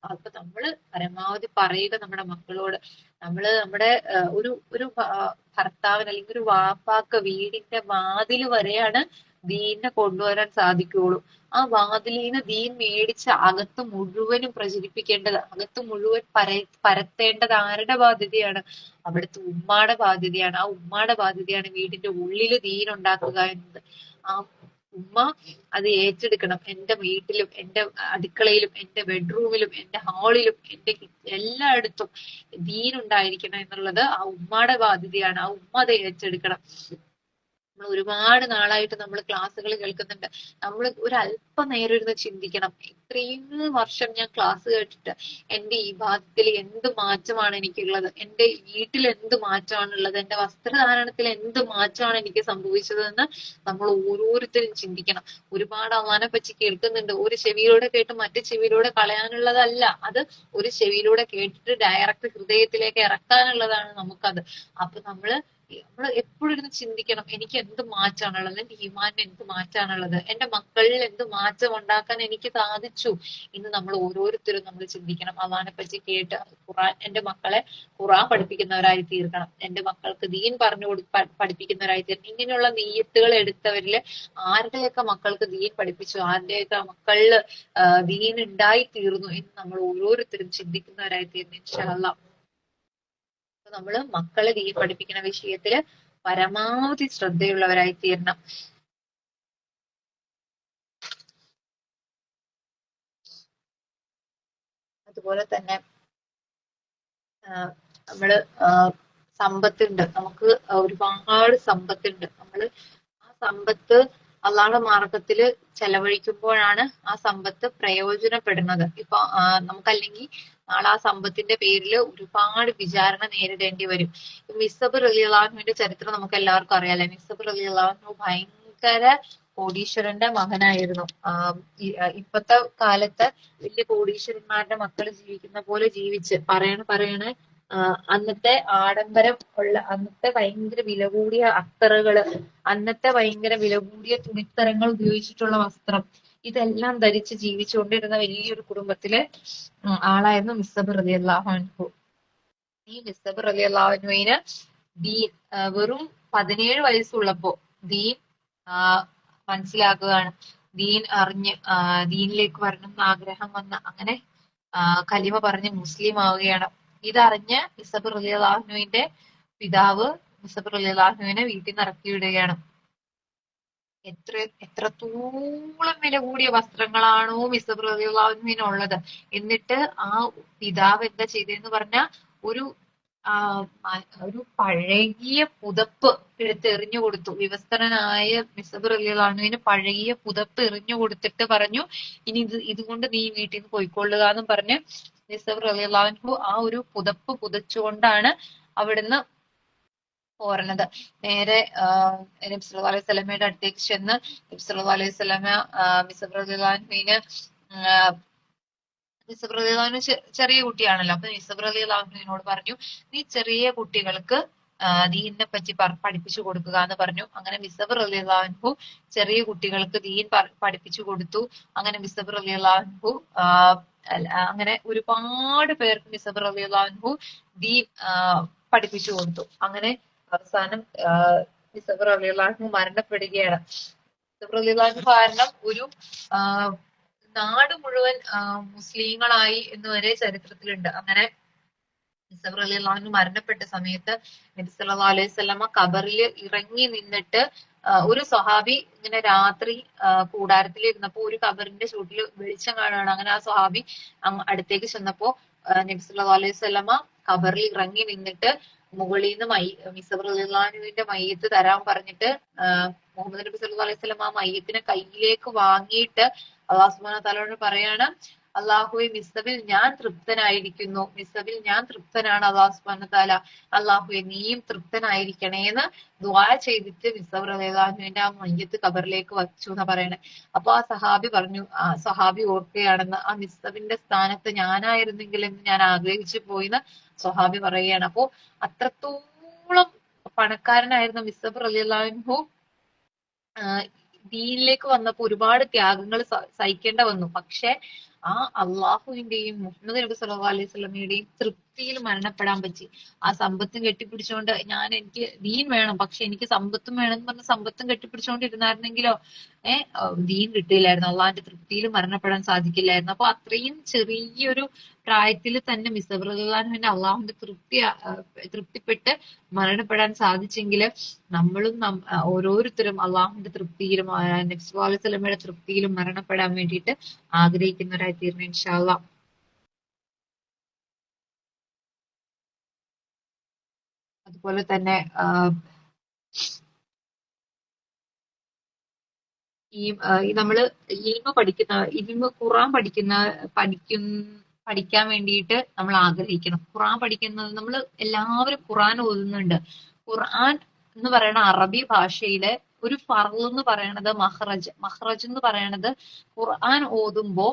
അപ്പൊ നമ്മള് പരമാവധി പറയുക നമ്മുടെ മക്കളോട്. നമ്മുടെ ഒരു ഒരു ഭർത്താവിന് അല്ലെങ്കിൽ ഒരു വാപ്പാക്ക് വീടിന്റെ വാതില് വരെയാണ് ദീനിനെ കൊണ്ടുവരാൻ സാധിക്കുകയുള്ളൂ. ആ വാതിലിന്ന് ദീൻ മേടിച്ച് അകത്ത് മുഴുവനും പ്രചരിപ്പിക്കേണ്ടത്, അകത്ത് മുഴുവൻ പരത്തേണ്ടത് ആരുടെ ബാധ്യതയാണ്? അവിടുത്തെ ഉമ്മാടെ ബാധ്യതയാണ്. ആ ഉമ്മാടെ ബാധ്യതയാണ് വീടിന്റെ ഉള്ളില് ദീൻ ഉണ്ടാക്കുക എന്നത്. ആ ഉമ്മ അത് ഏറ്റെടുക്കണം. എന്റെ വീട്ടിലും എന്റെ അടുക്കളയിലും എന്റെ ബെഡ്റൂമിലും എന്റെ ഹാളിലും എന്റെ എല്ലായിടത്തും ദീൻ ഉണ്ടായിരിക്കണം എന്നുള്ളത് ആ ഉമ്മാടെ ബാധ്യതയാണ്. ആ ഉമ്മ അത് ഏറ്റെടുക്കണം. നമ്മൾ ഒരുപാട് നാളായിട്ട് നമ്മൾ ക്ലാസ്സുകൾ കേൾക്കുന്നുണ്ട്. നമ്മൾ ഒരു അല്പനേരം ഇരുന്ന് ചിന്തിക്കണം, ഇത്രയും വർഷം ഞാൻ ക്ലാസ് കേട്ടിട്ട് എന്റെ ഈ ഭാഗത്തിൽ എന്ത് മാറ്റമാണ് എനിക്കുള്ളത്, എന്റെ വീട്ടിൽ എന്ത് മാറ്റമാണുള്ളത്, എന്റെ വസ്ത്രധാരണത്തിൽ എന്ത് മാറ്റമാണ് എനിക്ക് സംഭവിച്ചതെന്ന് നമ്മൾ ഓരോരുത്തരും ചിന്തിക്കണം. ഒരുപാട് അള്ളാനെ പറ്റി കേൾക്കുന്നുണ്ട്. ഒരു ചെവിയിലൂടെ കേട്ട് മറ്റു ചെവിയിലൂടെ കളയാനുള്ളതല്ല, അത് ഒരു ചെവിയിലൂടെ കേട്ടിട്ട് ഡയറക്റ്റ് ഹൃദയത്തിലേക്ക് ഇറക്കാനുള്ളതാണ് നമുക്കത്. അപ്പൊ നമ്മൾ എപ്പോഴും ഇരുന്ന് ചിന്തിക്കണം, എനിക്ക് എന്ത് മാറ്റാണുള്ളത്, എന്റെ ഈമാനിന് എന്ത് മാറ്റാണുള്ളത്, എന്റെ മക്കളിൽ എന്ത് മാറ്റം ഉണ്ടാക്കാൻ എനിക്ക് സാധിച്ചു എന്ന് നമ്മൾ ഓരോരുത്തരും നമ്മൾ ചിന്തിക്കണം. അള്ളാനെ പറ്റി കേട്ട് എന്റെ മക്കളെ ഖുർആൻ പഠിപ്പിക്കുന്നവരായി തീർക്കണം, എന്റെ മക്കൾക്ക് ദീൻ പഠിപ്പിക്കുന്നവരായി തീർക്കണം. ഇങ്ങനെയുള്ള നിയ്യത്തുകൾ എടുത്തവരില് ആരുടെയൊക്കെ മക്കൾക്ക് ദീൻ പഠിപ്പിച്ചു, ആരുടെയൊക്കെ മക്കളില് ദീൻ ഉണ്ടായി തീർന്നു എന്ന് നമ്മൾ ഓരോരുത്തരും ചിന്തിക്കുന്നവരായി തീർന്നു ഇൻഷാ അല്ലാഹ്. നമ്മള് മക്കളെ ദീൻ പഠിപ്പിക്കുന്ന വിഷയത്തില് പരമാവധി ശ്രദ്ധയുള്ളവരായി തീരണം. അതുപോലെ തന്നെ നമ്മള് സമ്പത്തുണ്ട്, നമുക്ക് ഒരുപാട് സമ്പത്തുണ്ട്. നമ്മള് ആ സമ്പത്ത് അള്ളാഹുടെ മാർഗത്തില് ചെലവഴിക്കുമ്പോഴാണ് ആ സമ്പത്ത് പ്രയോജനപ്പെടുന്നത്. ഇപ്പൊ നമുക്കല്ലെങ്കിൽ നാളെ ആ സമ്പത്തിന്റെ പേരിൽ ഒരുപാട് വിചാരണ നേരിടേണ്ടി വരും. മിസ്അബ് റളിയല്ലാഹു അൻഹുവിന്റെ ചരിത്രം നമുക്ക് എല്ലാവർക്കും അറിയാലോ. മിസ്അബ് റളിയല്ലാഹു അൻഹു ഭയങ്കര കോടീശ്വരന്റെ മകനായിരുന്നു. ഇപ്പത്തെ കാലത്ത് വലിയ കോടീശ്വരന്മാരുടെ മക്കൾ ജീവിക്കുന്ന പോലെ ജീവിച്ച് പറയണ അന്നത്തെ ആഡംബരം ഉള്ള, അന്നത്തെ ഭയങ്കര വില കൂടിയ അത്തറുകള്, അന്നത്തെ ഭയങ്കര വില കൂടിയ തുണിത്തരങ്ങൾ ഉപയോഗിച്ചിട്ടുള്ള വസ്ത്രം, ഇതെല്ലാം ധരിച്ച് ജീവിച്ചുകൊണ്ടിരുന്ന വലിയൊരു കുടുംബത്തിലെ ആളായിരുന്നു മിസ്അബ് റളിയല്ലാഹു അൻഹു. ഈ മിസ്അബ് റളിയല്ലാഹു അൻഹുവിന് ദീൻ വെറും 17 വയസ്സുള്ളപ്പോ ദീൻ മനസ്സിലാക്കുകയാണ്. ദീൻ അറിഞ്ഞ് ദീനിലേക്ക് വരണം എന്ന് ആഗ്രഹം വന്ന് അങ്ങനെ കലിമ പറഞ്ഞ് മുസ്ലിം ആവുകയാണ്. ഇതറിഞ്ഞ് മിസ്അബ് റളിയല്ലാഹു അൻഹുവിന്റെ പിതാവ് മിസ്അബ് റളിയല്ലാഹു അൻഹുവിനെ വീട്ടിൽ നിന്ന് ഇറക്കി വിടുകയാണ്. എത്രത്തോളം വില കൂടിയ വസ്ത്രങ്ങളാണോ മിസ്അബ് റളിയല്ലാഹു അൻഹുവിനുള്ളത്, എന്നിട്ട് ആ പിതാവ് എന്താ ചെയ്തതെന്ന് പറഞ്ഞാൽ ഒരു ഒരു പഴകിയ പുതപ്പ് എടുത്ത് എറിഞ്ഞു കൊടുത്തു. വിവസ്ത്രനായ മിസബ് റളിയല്ലാഹുവിന് പഴകിയ പുതപ്പ് എറിഞ്ഞു കൊടുത്തിട്ട് പറഞ്ഞു, ഇനി ഇതുകൊണ്ട് നീ വീട്ടിൽ നിന്ന് പോയിക്കൊള്ളുക എന്നും പറഞ്ഞ് മിസബ് റളിയല്ലാഹു ആ ഒരു പുതപ്പ് പുതച്ചുകൊണ്ടാണ് അവിടുന്ന് പോരണത്. നേരെ നബി സല്ലല്ലാഹു അലൈഹി വസല്ലമയുടെ അടുത്തേക്ക് ചെന്ന് നബി സല്ലല്ലാഹു അലൈഹി വസല്ലമ മിസബ് റളിയല്ലാഹുവിന് മിസബ് റളിയല്ലാഹു ചെറിയ കുട്ടിയാണല്ലോ. അപ്പൊ മിസബ് റളിയല്ലാഹുവിനോട് പറഞ്ഞു, നീ ചെറിയ കുട്ടികൾക്ക് ദീനിനെ പറ്റി പഠിപ്പിച്ചു കൊടുക്കുക എന്ന് പറഞ്ഞു. അങ്ങനെ മിസബ് റളിയല്ലാഹു ചെറിയ കുട്ടികൾക്ക് ദീൻ പഠിപ്പിച്ചു കൊടുത്തു. അങ്ങനെ മിസബ് റളിയല്ലാഹു അങ്ങനെ ഒരുപാട് പേർക്ക് മിസബ് റളിയല്ലാഹു ദീൻ പഠിപ്പിച്ചു കൊടുത്തു. അങ്ങനെ അവസാനം മിസബ് റളിയല്ലാഹു മരണപ്പെടുകയാണ്. മിസബ് റളിയല്ലാഹു കാരണം ഒരു നാട് മുഴുവൻ മുസ്ലിങ്ങളായി എന്ന് വരെ ചരിത്രത്തിലുണ്ട്. അങ്ങനെ മിസബ് റളിയല്ലാഹു മരണപ്പെട്ട സമയത്ത് നബി സല്ലല്ലാഹു അലൈഹി വസല്ലമ ഖബറിൽ ഇറങ്ങി നിന്നിട്ട് ഒരു സ്വഹാബി ഇങ്ങനെ രാത്രി കൂടാരത്തിൽ ഇരുന്നപ്പോ ഒരു ഖബറിന്റെ ചുവട്ടിൽ വെളിച്ചം കാണുകയാണ്. അങ്ങനെ ആ സ്വഹാബി അടുത്തേക്ക് ചെന്നപ്പോ നബി സല്ലല്ലാഹു അലൈഹി വസല്ലമ ഖബറിൽ ഇറങ്ങി നിന്നിട്ട് മുകളിൽ നിന്ന് മിസബ് റളിയല്ലാഹുവിന്റെ മയ്യത്ത് തരാൻ പറഞ്ഞിട്ട് മുഹമ്മദ് നബി സല്ലല്ലാഹു അലൈഹി വസല്ലമ ആ മയ്യത്തിനെ കയ്യിലേക്ക് വാങ്ങിയിട്ട് അല്ലാഹു സുബ്ഹാനഹു വ തആലയോട് പറയാണ്, അള്ളാഹുവെ മിസബിൽ ഞാൻ തൃപ്തനായിരിക്കുന്നു, മിസബിൽ ഞാൻ തൃപ്തനാണ് അല്ലാഹു സുബ്ഹാനഹു വ തആല, അള്ളാഹുവെ നീയും തൃപ്തനായിരിക്കണേന്ന് ദുആ ചെയ്തിട്ട് മിസബ് റളിയല്ലാഹുവിന്റെ ആ മയ്യത്ത് ഖബറിലേക്ക് വച്ചു എന്നാ പറയണേ. അപ്പൊ ആ സഹാബി പറഞ്ഞു, ആ സഹാബി ഓർക്കുകയാണെന്ന്, ആ മിസബിന്റെ സ്ഥാനത്ത് ഞാനായിരുന്നെങ്കിൽ എന്ന് ഞാൻ ആഗ്രഹിച്ചു പോയിന്ന് സ്വഹാബി പറയുകയാണ്. അപ്പോ അത്രത്തോളം പണക്കാരനായിരുന്ന മിസബ് റളിയല്ലാഹു ദീനിലേക്ക് വന്നപ്പോ ഒരുപാട് ത്യാഗങ്ങൾ സഹിക്കേണ്ട വന്നു. പക്ഷെ ആ അള്ളാഹുവിന്റെയും മുഹമ്മദ് നബി സല്ലല്ലാഹു അലൈഹി വസല്ലമയുടെയും തൃപ്തിയിൽ മരണപ്പെടാൻ പറ്റി. ആ സമ്പത്തും കെട്ടിപ്പിടിച്ചുകൊണ്ട് എനിക്ക് ദീൻ വേണം, പക്ഷെ എനിക്ക് സമ്പത്തും വേണം എന്ന് പറഞ്ഞ സമ്പത്തും കെട്ടിപ്പിടിച്ചുകൊണ്ടിരുന്നായിരുന്നെങ്കിലോ ദീൻ കിട്ടില്ലായിരുന്നു, അള്ളാഹിന്റെ തൃപ്തിയിൽ മരണപ്പെടാൻ സാധിക്കില്ലായിരുന്നു. അപ്പൊ അത്രയും ചെറിയൊരു പ്രായത്തിൽ തന്നെ മിസബ് റളിയല്ലാഹുവിന്റെ അള്ളാഹുവിന്റെ തൃപ്തിപ്പെട്ട് മരണപ്പെടാൻ സാധിച്ചെങ്കിൽ നമ്മളും ഓരോരുത്തരും അള്ളാഹുവിന്റെ തൃപ്തിയിലും നബി സല്ലല്ലാഹു അലൈഹി വസല്ലമയുടെ തൃപ്തിയിലും മരണപ്പെടാൻ വേണ്ടിയിട്ട് ആഗ്രഹിക്കുന്നവരായി തീർന്നു ഇൻഷാ അല്ലാഹ്. അതുപോലെ തന്നെ ഈ നമ്മള് ഖുർആൻ പഠിക്കാൻ വേണ്ടിയിട്ട് നമ്മൾ ആഗ്രഹിക്കണം. ഖുർആൻ പഠിക്കുന്നത് നമ്മൾ എല്ലാവരും ഖുർആൻ ഓതുന്നുണ്ട്. ഖുർആൻ എന്ന് പറയുന്ന അറബി ഭാഷയിലെ ഒരു ഫർള് എന്ന് പറയണത് മഖ്റജ് എന്ന് പറയണത് ഖുർആൻ ഓതുമ്പോ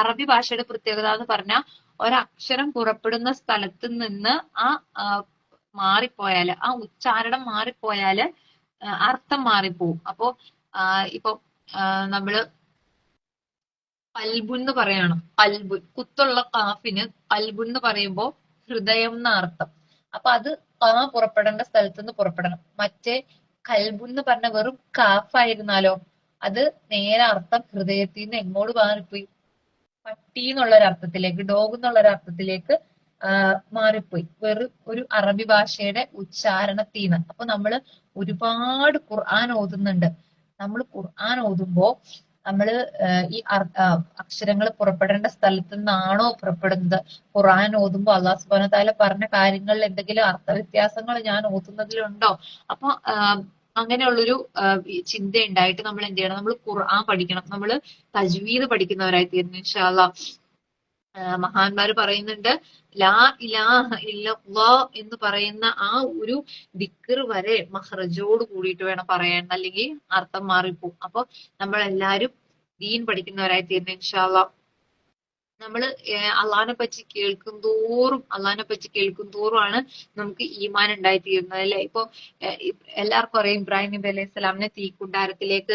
അറബി ഭാഷയുടെ പ്രത്യേകത എന്ന് പറഞ്ഞാൽ ഒരക്ഷരം പുറപ്പെടുന്ന സ്ഥലത്ത് നിന്ന് മാറിപ്പോയാല്, ആ ഉച്ചാരണം മാറിപ്പോയാല് അർത്ഥം മാറിപ്പോവും. അപ്പോ ഇപ്പൊ നമ്മള് കൽബുൻ എന്ന് പറയണം. കൽബുൻ കുത്തുള്ള കാഫിന് കൽബുൻ എന്ന് പറയുമ്പോ ഹൃദയം എന്ന അർത്ഥം. അപ്പൊ അത് പുറപ്പെടേണ്ട സ്ഥലത്ത് നിന്ന് പുറപ്പെടണം. മറ്റേ കൽബുൻ എന്ന് പറഞ്ഞ വെറും കാഫായിരുന്നാലോ അത് നേരെ അർത്ഥം ഹൃദയത്തിൽ നിന്ന് എങ്ങോട്ട് മാറിപ്പോയി, പട്ടി എന്നുള്ളൊരർത്ഥത്തിലേക്ക്, ഡോഗ് എന്നുള്ളൊരർത്ഥത്തിലേക്ക് മാറിപ്പോയി, വെറും ഒരു അറബി ഭാഷയുടെ ഉച്ചാരണത്തിൽ നിന്ന്. അപ്പൊ നമ്മള് ഒരുപാട് ഖുർആൻ ഓതുന്നുണ്ട്. നമ്മൾ ഖുർആൻ ഓതുമ്പോ നമ്മള് ഈ അക്ഷരങ്ങൾ പുറപ്പെടേണ്ട സ്ഥലത്ത് നിന്നാണോ പുറപ്പെടുന്നത്? ഖുർആൻ ഓതുമ്പോ അല്ലാഹു സുബ്ഹാനഹു വ തആല പറഞ്ഞ കാര്യങ്ങളിൽ എന്തെങ്കിലും അർത്ഥവ്യത്യാസങ്ങൾ ഞാൻ ഓതുന്നതിലുണ്ടോ? അപ്പൊ അങ്ങനെയുള്ളൊരു ചിന്ത ഉണ്ടായിട്ട് നമ്മൾ എന്ത് ചെയ്യണം? നമ്മൾ ഖുർആൻ പഠിക്കണം. നമ്മൾ തജ്വീദ് പഠിക്കുന്നവരായി തീരുന്നു ഇൻഷാ അല്ലാഹ്. മഹാന്മാര് പറയുന്നുണ്ട്, ലാ ഇലാഹ ഇല്ലല്ലാഹ് എന്ന് പറയുന്ന ആ ഒരു ദിക്ർ വരെ മഖ്റജോട് കൂടിയിട്ട് വേണം പറയാൻ, അല്ലെങ്കിൽ അർത്ഥം മാറിപ്പോവും. അപ്പൊ നമ്മൾ എല്ലാരും ദീൻ പഠിക്കുന്നവരായി തീരുന്നു ഇൻഷാ അല്ലാഹ്. നമ്മള് അള്ളാഹിനെ പറ്റി കേൾക്കും തോറും ആണ് നമുക്ക് ഈമാൻ ഉണ്ടായിത്തീരുന്നത്, അല്ലെ? ഇപ്പൊ എല്ലാവർക്കും അറിയാം ഇബ്രാഹിം നബി അലൈഹി സ്വലാമിനെ തീക്കുണ്ടാരത്തിലേക്ക്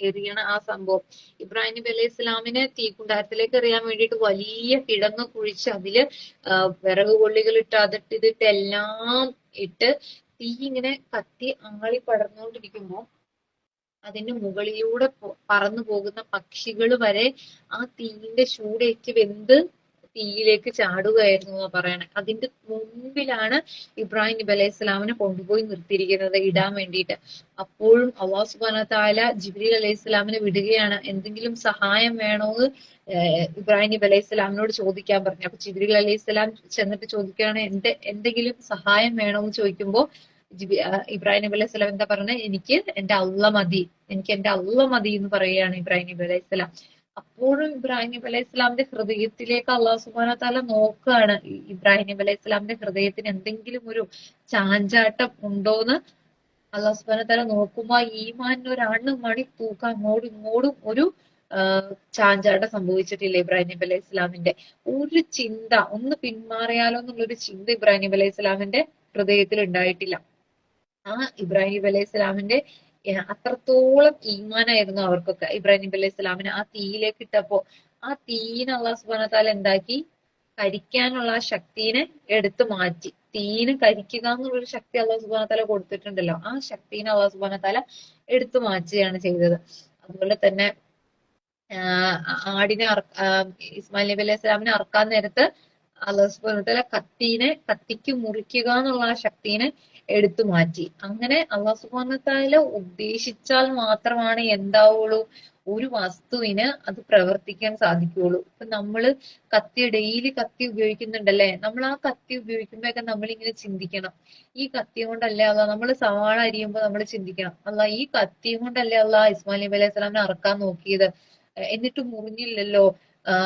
എറിയണ ആ സംഭവം. ഇബ്രാഹിം നബി അലൈഹി സ്വലാമിനെ തീക്കുണ്ടാരത്തിലേക്ക് എറിയാൻ വേണ്ടിയിട്ട് വലിയ കിടങ്ങ് കുഴിച്ച് അതില് വിറക് കൊള്ളികൾ ഇട്ട് ഇതിട്ട് എല്ലാം ഇട്ട് തീ ഇങ്ങനെ കത്തി ആളി പടർന്നുകൊണ്ടിരിക്കുമ്പോ അതിന്റെ മുകളിലൂടെ പറന്നു പോകുന്ന പക്ഷികൾ വരെ ആ തീയിന്റെ ചൂടേറ്റ് വെന്ത് തീയിലേക്ക് ചാടുകയായിരുന്നു എന്നാ പറയണേ. അതിന്റെ മുമ്പിലാണ് ഇബ്രാഹിം നബി അലൈഹി സ്വലാമിനെ കൊണ്ടുപോയി നിർത്തിയിരിക്കുന്നത് ഇടാൻ വേണ്ടിയിട്ട്. അപ്പോഴും അള്ളാഹു സുബ്ഹാനഹു വ തആല ജിബ്രീൽ അലൈഹി സ്വലാമിനെ വിടുകയാണ്. എന്തെങ്കിലും സഹായം വേണോന്ന് ഇബ്രാഹിം നബി അലൈഹി സ്വലാമിനോട് ചോദിക്കാൻ പറഞ്ഞു. അപ്പൊ ജിബ്രീൽ അലൈഹി സ്വലാം ചെന്നിട്ട് ചോദിക്കുകയാണ്, എന്തെങ്കിലും സഹായം വേണോന്ന് ചോദിക്കുമ്പോ ഇബ്രാഹിം നബി അലൈഹി സ്വലാം എന്താ പറഞ്ഞത്? എനിക്ക് എന്റെ അള്ള മതി എന്ന് പറയുകയാണ് ഇബ്രാഹിം നബി അലൈഹി സ്വലാം. അപ്പോഴും ഇബ്രാഹിം നബി അലൈഹി സ്വലാമിന്റെ ഹൃദയത്തിലേക്ക് അള്ളാഹു സുബ്ഹാനഹു വ തആല നോക്കുകയാണ്. ഇബ്രാഹിം നബി അലൈഹി സ്വലാമിന്റെ ഹൃദയത്തിന് എന്തെങ്കിലും ഒരു ചാഞ്ചാട്ടം ഉണ്ടോന്ന് അള്ളാഹു സുബ്ഹാനഹു വ തആല നോക്കുമ്പോ ഈമാനിന് ഒരു അണുമണി തൂക്കം അങ്ങോട്ടും ഇങ്ങോട്ടും ഒരു ചാഞ്ചാട്ടം സംഭവിച്ചിട്ടില്ല ഇബ്രാഹിം നബി അലൈഹി സ്വലാമിന്റെ. ഒരു ചിന്ത ഒന്ന് പിന്മാറിയാലോ എന്നുള്ളൊരു ചിന്ത ഇബ്രാഹിം നബി അലൈഹി സ്വലാമിന്റെ ഹൃദയത്തിൽ ഉണ്ടായിട്ടില്ല. ആ ഇബ്രാഹിം നബി അലൈഹി സ്വലാമിന്റെ അത്രത്തോളം ഈമാനായിരുന്നു അവർക്കൊക്കെ. ഇബ്രാഹിം നബി അലൈഹി സ്വലാമിനെ ആ തീയിലേക്ക് ഇട്ടപ്പോ ആ തീയിനെ അള്ളാഹു സുബ്ഹാനഹു വ തആല എന്താക്കി? കരിക്കാനുള്ള ആ ശക്തിനെ എടുത്തു മാറ്റി. തീയിനെ കരിക്കുക എന്നുള്ളൊരു ശക്തി അള്ളാഹു സുബ്ഹാനഹു വ തആല കൊടുത്തിട്ടുണ്ടല്ലോ, ആ ശക്തിനെ അള്ളാഹു സുബ്ഹാനഹു വ തആല എടുത്തു മാറ്റുകയാണ് ചെയ്തത്. അതുപോലെ തന്നെ ആടിനെ ഇസ്മായിൽ നബി അലൈഹി സ്വലാമിനെ അറക്കാൻ നേരത്ത് അള്ളാഹു സുബ്ഹാനഹു വ തആല കത്തിക്ക് മുറിക്കുക എന്നുള്ള ആ ശക്തിനെ എടുത്തു മാറ്റി. അങ്ങനെ അള്ളാഹു സുബ്ഹാനഹു വ തആല ഉദ്ദേശിച്ചാൽ മാത്രമാണ് എന്താവുള്ളൂ, ഒരു വസ്തുവിന് അത് പ്രവർത്തിക്കാൻ സാധിക്കുകയുള്ളൂ. ഇപ്പൊ നമ്മള് ഡെയിലി കത്തി ഉപയോഗിക്കുന്നുണ്ടല്ലേ, നമ്മൾ ആ കത്തി ഉപയോഗിക്കുമ്പോഴൊക്കെ നമ്മളിങ്ങനെ ചിന്തിക്കണം, ഈ കത്തി കൊണ്ടല്ലേ അല്ല നമ്മൾ സവാള അരിയുമ്പോ നമ്മൾ ചിന്തിക്കണം, അല്ല ഈ കത്തി കൊണ്ടല്ലേ അല്ല ഇസ്മായിൽ നബി അലൈഹി സ്വലാമിനെ അറക്കാൻ നോക്കിയത്, എന്നിട്ട് മുറിഞ്ഞില്ലല്ലോ.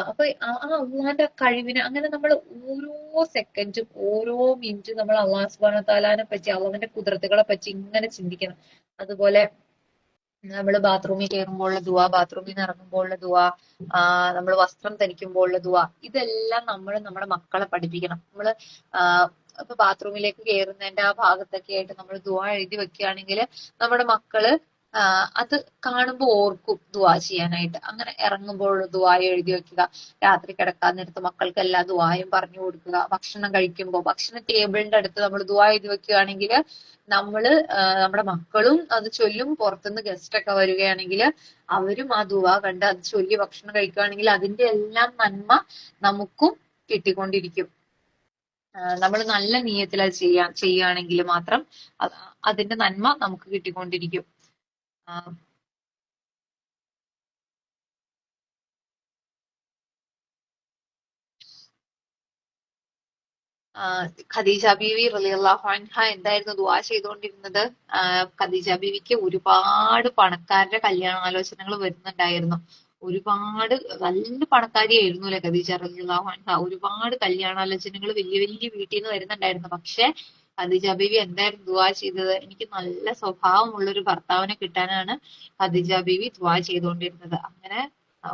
അപ്പൊ ആ അള്ളാന്റെ കഴിവിനെ അങ്ങനെ നമ്മൾ ഓരോ സെക്കൻഡും ഓരോ മിനിറ്റും നമ്മൾ അള്ളാഹു സുബ്ഹാനഹു വ തആലാനെ പറ്റി അള്ളാഹുവിന്റെ കുദറത്തുകളെ പറ്റി ഇങ്ങനെ ചിന്തിക്കണം. അതുപോലെ നമ്മൾ ബാത്റൂമിൽ കയറുമ്പോഴുള്ള ദുആ, ബാത്റൂമിൽ നിന്ന് ഇറങ്ങുമ്പോഴുള്ള ദുആ, നമ്മൾ വസ്ത്രം ധരിക്കുമ്പോഴുള്ള ദുആ, ഇതെല്ലാം നമ്മൾ നമ്മുടെ മക്കളെ പഠിപ്പിക്കണം. നമ്മള് ഇപ്പൊ ബാത്റൂമിലേക്ക് കയറുന്നതിന്റെ ആ ഭാഗത്തൊക്കെ ആയിട്ട് നമ്മൾ ദുആ എഴുതി വെക്കുകയാണെങ്കിൽ നമ്മുടെ മക്കള് അത് കാണുമ്പോൾ ഓർക്കും ദുആ ചെയ്യാനായിട്ട്. അങ്ങനെ ഇറങ്ങുമ്പോൾ ദുആ എഴുതി വെക്കുക. രാത്രി കിടക്കാൻ നേരത്ത് മക്കൾക്ക് എല്ലാ ദുആയും പറഞ്ഞു കൊടുക്കുക. ഭക്ഷണം കഴിക്കുമ്പോൾ ഭക്ഷണ ടേബിളിന്റെ അടുത്ത് നമ്മൾ ദുആ എഴുതി വെക്കുകയാണെങ്കിൽ നമ്മുടെ മക്കളും അത് ചൊല്ലും. പുറത്തുനിന്ന് ഗസ്റ്റ് ഒക്കെ വരികയാണെങ്കിൽ അവരും ആ ദുആ കണ്ട് അത് ചൊല്ലി ഭക്ഷണം കഴിക്കുകയാണെങ്കിൽ അതിന്റെ എല്ലാം നന്മ നമുക്കും കിട്ടിക്കൊണ്ടിരിക്കും. നമ്മൾ നല്ല നിയ്യത്തിൽ അത് ചെയ്യുകയാണെങ്കിൽ മാത്രം അതിന്റെ നന്മ നമുക്ക് കിട്ടിക്കൊണ്ടിരിക്കും. ഖദീജ ബീവി റളിയല്ലാഹു അൻഹ എന്തായിരുന്നു ദുആ ചെയ്തുകൊണ്ടിരുന്നത്? ഖദീജ ബീവിക്ക് ഒരുപാട് പണക്കാരുടെ കല്യാണാലോചനകൾ വരുന്നുണ്ടായിരുന്നു. ഒരുപാട് നല്ല പണക്കാരിയായിരുന്നു അല്ലെ ഖദീജ റളിയല്ലാഹു അൻഹ. ഒരുപാട് കല്യാണാലോചനകൾ വലിയ വലിയ വീട്ടിൽ നിന്ന് വരുന്നുണ്ടായിരുന്നു. പക്ഷെ ഖദീജ ബീവി എന്തായിരുന്നു ദുആ ചെയ്തത്? എനിക്ക് നല്ല സ്വഭാവമുള്ള ഒരു ഭർത്താവിനെ കിട്ടാനാണ് ഖദീജ ബീവി ദുആ ചെയ്തുകൊണ്ടിരുന്നത്. അങ്ങനെ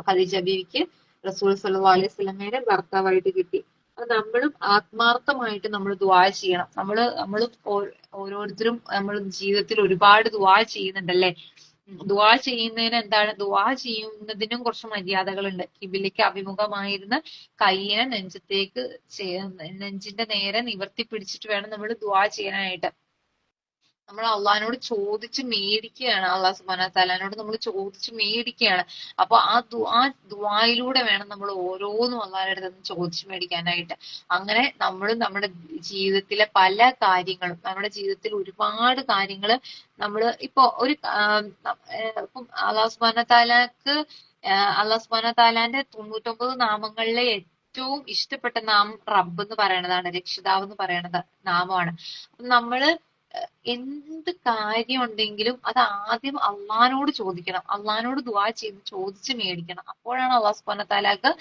ഖദീജ ബീവിക്ക് റസൂൽ സ്വല്ലല്ലാഹു അലൈഹി വസല്ലമയുടെ ഭർത്താവായിട്ട് കിട്ടി. അത് നമ്മളും ആത്മാർത്ഥമായിട്ട് നമ്മൾ ദുആ ചെയ്യണം. നമ്മൾ ഓരോരുത്തരും നമ്മൾ ജീവിതത്തിൽ ഒരുപാട് ദുആ ചെയ്യുന്നുണ്ടല്ലേ. ദുആ ചെയ്യുന്നതിന് എന്താണ്? ദുആ ചെയ്യുന്നതിനും കുറച്ച് മര്യാദകളുണ്ട്. ഖിബിലയ്ക്ക് അഭിമുഖമായിരുന്ന കയ്യിനെ നെഞ്ചിന്റെ നേരെ നിവർത്തി പിടിച്ചിട്ട് വേണം നമ്മൾ ദുആ ചെയ്യാനായിട്ട്. നമ്മൾ അള്ളഹാനോട് ചോദിച്ച് മേടിക്കുകയാണ്. അള്ളാഹു സുബ്ഹാനഹു വ തആലയോട് നമ്മൾ ചോദിച്ച് മേടിക്കുകയാണ്. അപ്പൊ ആ ദുആയിലൂടെ വേണം നമ്മൾ ഓരോന്നും അള്ളാഹുവിന്റെ അടുത്ത് നിന്ന് ചോദിച്ചു മേടിക്കാനായിട്ട്. അങ്ങനെ നമ്മൾ നമ്മുടെ ജീവിതത്തിലെ പല കാര്യങ്ങളും, നമ്മുടെ ജീവിതത്തിൽ ഒരുപാട് കാര്യങ്ങൾ നമ്മൾ ഇപ്പൊ ഇപ്പം അള്ളാഹു സുബ്ഹാനഹു വ തആലാന്റെ 99 നാമങ്ങളിലെ ഏറ്റവും ഇഷ്ടപ്പെട്ട നാമം റബ്ബ് എന്ന് പറയണതാണ്, രക്ഷിതാവ് എന്ന് പറയണത് നാമമാണ്. നമ്മള് എന്ത് കാര്യം ഉണ്ടെങ്കിലും അത് ആദ്യം അള്ളഹാനോട് ചോദിക്കണം. അള്ളഹാനോട് ദുആ ചെയ്ത് ചോദിച്ച് മേടിക്കണം. അപ്പോഴാണ് അള്ളാഹു സുബ്ഹാനഹു വ തആലക്ക്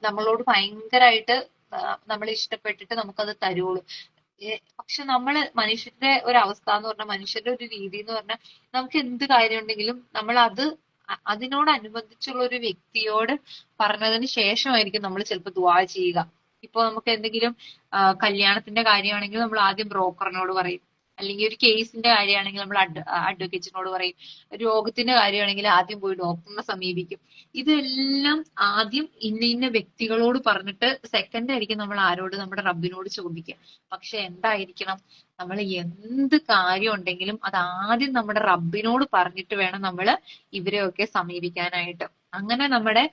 നമ്മളോട് ഭയങ്കരമായിട്ട് നമ്മളെ ഇഷ്ടപ്പെട്ടിട്ട് നമുക്കത് തരുള്ളൂ. പക്ഷെ മനുഷ്യരുടെ ഒരു അവസ്ഥ എന്ന് പറഞ്ഞാൽ, മനുഷ്യരുടെ ഒരു രീതി എന്ന് പറഞ്ഞാൽ, നമുക്ക് എന്ത് കാര്യം ഉണ്ടെങ്കിലും നമ്മൾ അതിനോടനുബന്ധിച്ചുള്ള ഒരു വ്യക്തിയോട് പറഞ്ഞതിന് ശേഷമായിരിക്കും നമ്മൾ ചിലപ്പോൾ ദുആ ചെയ്യുക. ഇപ്പൊ നമുക്ക് എന്തെങ്കിലും കല്യാണത്തിന്റെ കാര്യമാണെങ്കിൽ നമ്മൾ ആദ്യം ബ്രോക്കറിനോട് പറയും, അല്ലെങ്കിൽ ഒരു കേസിന്റെ കാര്യമാണെങ്കിൽ നമ്മൾ അഡ്വക്കേറ്റിനോട് പറയും, രോഗത്തിന്റെ കാര്യമാണെങ്കിൽ ആദ്യം പോയി ഡോക്ടറിനെ സമീപിക്കും. ഇതെല്ലാം ആദ്യം ഇന്ന വ്യക്തികളോട് പറഞ്ഞിട്ട് സെക്കൻഡ് ആയിരിക്കും നമ്മൾ നമ്മുടെ റബ്ബിനോട് ചോദിക്കുക. പക്ഷെ എന്തായിരിക്കണം, നമ്മൾ എന്ത് കാര്യം ഉണ്ടെങ്കിലും അത് ആദ്യം നമ്മുടെ റബ്ബിനോട് പറഞ്ഞിട്ട് വേണം നമ്മൾ ഇവരെയൊക്കെ സമീപിക്കാനായിട്ട്. അങ്ങനെ നമ്മുടെ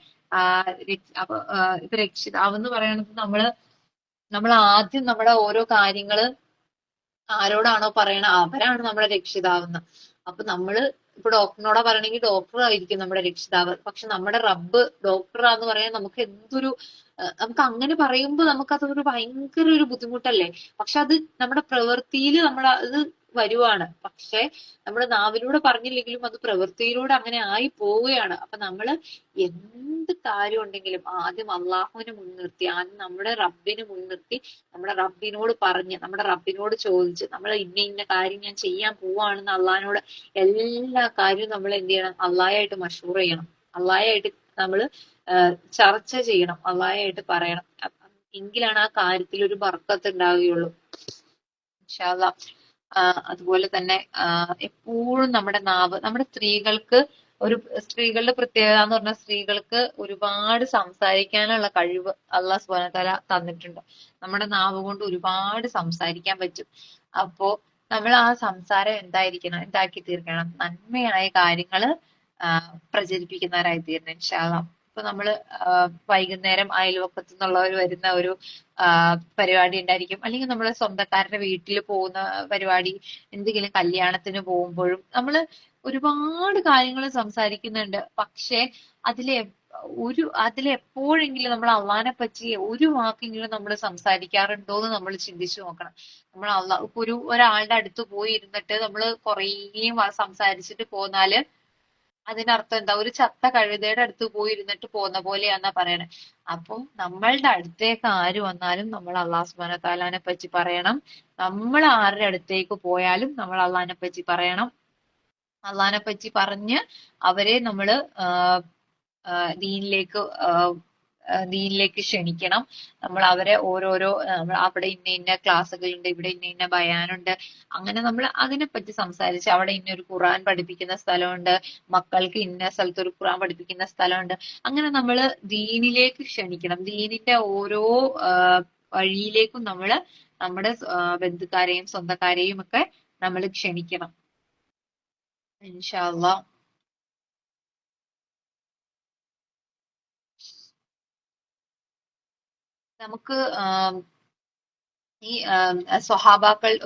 ഇപ്പൊ രക്ഷിതാവ് എന്ന് പറയുന്നത് നമ്മൾ ആദ്യം നമ്മുടെ ഓരോ കാര്യങ്ങള് ആരോടാണോ പറയണ അവരാണ് നമ്മുടെ രക്ഷിതാവെന്ന്. അപ്പൊ നമ്മള് ഇപ്പൊ ഡോക്ടറിനോടാ പറയണെങ്കിൽ ഡോക്ടർ ആയിരിക്കും നമ്മുടെ രക്ഷിതാവ്. പക്ഷെ നമ്മുടെ റബ്ബ് ഡോക്ടറാന്ന് പറയാൻ നമുക്ക് എന്തൊരു നമുക്ക് അങ്ങനെ പറയുമ്പോ നമുക്കതൊരു ഭയങ്കര ഒരു ബുദ്ധിമുട്ടല്ലേ. പക്ഷെ അത് നമ്മുടെ പ്രവൃത്തിയിൽ നമ്മൾ അത് വരുവാണ്. പക്ഷെ നമ്മുടെ നാവിലൂടെ പറഞ്ഞില്ലെങ്കിലും അത് പ്രവൃത്തിയിലൂടെ അങ്ങനെ ആയി പോവുകയാണ്. അപ്പൊ നമ്മള് എന്ത് കാര്യം ഉണ്ടെങ്കിലും ആദ്യം അള്ളാഹുവിനെ മുൻനിർത്തി, ആദ്യം നമ്മുടെ റബ്ബിനെ മുൻനിർത്തി, നമ്മുടെ റബ്ബിനോട് പറഞ്ഞ്, നമ്മുടെ റബ്ബിനോട് ചോദിച്ച്, നമ്മൾ ഇന്ന ഇന്ന കാര്യം ഞാൻ ചെയ്യാൻ പോവാണെന്ന് അള്ളാഹിനോട് എല്ലാ കാര്യവും നമ്മൾ എന്ത് ചെയ്യണം? അള്ളാഹായിട്ട് മഷൂർ ചെയ്യണം. അള്ളാഹായിട്ട് നമ്മൾ ചർച്ച ചെയ്യണം. അള്ളാഹായിട്ട് പറയണം. എങ്കിലാണ് ആ കാര്യത്തിൽ ഒരു ബർക്കത്ത് ഉണ്ടാവുകയുള്ളൂ. ഇൻഷാ അള്ളാ. അതുപോലെ തന്നെ എപ്പോഴും നമ്മുടെ നാവ്, നമ്മുടെ സ്ത്രീകളുടെ പ്രത്യേകത എന്ന് പറഞ്ഞാൽ സ്ത്രീകൾക്ക് ഒരുപാട് സംസാരിക്കാനുള്ള കഴിവ് അള്ളാഹു സുബ്ഹാനഹു വ തആല തന്നിട്ടുണ്ട്. നമ്മുടെ നാവ് കൊണ്ട് ഒരുപാട് സംസാരിക്കാൻ പറ്റും. അപ്പോ നമ്മൾ ആ സംസാരം എന്താക്കി തീർക്കണം? നന്മയായ കാര്യങ്ങള് പ്രചരിപ്പിക്കുന്നവരായി തീരണം ഇൻഷാ അള്ളാ. ഇപ്പൊ നമ്മള് വൈകുന്നേരം അയൽവക്കത്തു നിന്നുള്ളവർ വരുന്ന ഒരു പരിപാടി ഉണ്ടായിരിക്കും, അല്ലെങ്കിൽ നമ്മള് സ്വന്തക്കാരുടെ വീട്ടിൽ പോകുന്ന പരിപാടി, എന്തെങ്കിലും കല്യാണത്തിന് പോകുമ്പോഴും നമ്മള് ഒരുപാട് കാര്യങ്ങൾ സംസാരിക്കുന്നുണ്ട്. പക്ഷെ അതിലെപ്പോഴെങ്കിലും നമ്മൾ അള്ളാഹിനെ പറ്റി ഒരു വാക്കെങ്കിലും നമ്മൾ സംസാരിക്കാറുണ്ടോ എന്ന് നമ്മൾ ചിന്തിച്ചു നോക്കണം. നമ്മൾ ഇപ്പൊ ഒരാളുടെ അടുത്ത് പോയി ഇരുന്നിട്ട് നമ്മൾ കുറേ സംസാരിച്ചിട്ട് പോന്നാല് അതിനർത്ഥം എന്താ? ഒരു ചത്ത കഴുതയുടെ അടുത്ത് പോയി ഇരുന്നിട്ട് പോന്ന പോലെയാന്നാ പറയണേ. അപ്പം നമ്മളുടെ അടുത്തേക്ക് ആര് വന്നാലും നമ്മൾ അള്ളാഹു സുബ്ഹാനഹു വ തആലാനെ പറ്റി പറയണം. നമ്മൾ ആരുടെ അടുത്തേക്ക് പോയാലും നമ്മൾ അള്ളാഹിനെ പറ്റി പറയണം. അള്ളാഹിനെ പറ്റി പറഞ്ഞ് അവരെ നമ്മള് ദീനിലേക്ക് ക്ഷണിക്കണം. നമ്മൾ അവരെ ഓരോരോ അവിടെ ഇന്ന ക്ലാസ്സുകളുണ്ട്, ഇവിടെ ഇന്ന ബയാനുണ്ട്, അങ്ങനെ നമ്മൾ അതിനെപ്പറ്റി സംസാരിച്ച്, അവിടെ ഇന്നൊരു ഖുർആൻ പഠിപ്പിക്കുന്ന സ്ഥലമുണ്ട്, മക്കൾക്ക് ഇന്ന സ്ഥലത്ത് ഒരു ഖുർആൻ പഠിപ്പിക്കുന്ന സ്ഥലമുണ്ട്, അങ്ങനെ നമ്മൾ ദീനിലേക്ക് ക്ഷണിക്കണം. ദീനിന്റെ ഓരോ വഴിയിലേക്കും നമ്മള് നമ്മുടെ ബന്ധുക്കാരെയും സ്വന്തക്കാരെയും ഒക്കെ നമ്മൾ ക്ഷണിക്കണം ഇൻഷാ അള്ളാ. നമുക്ക് ഈ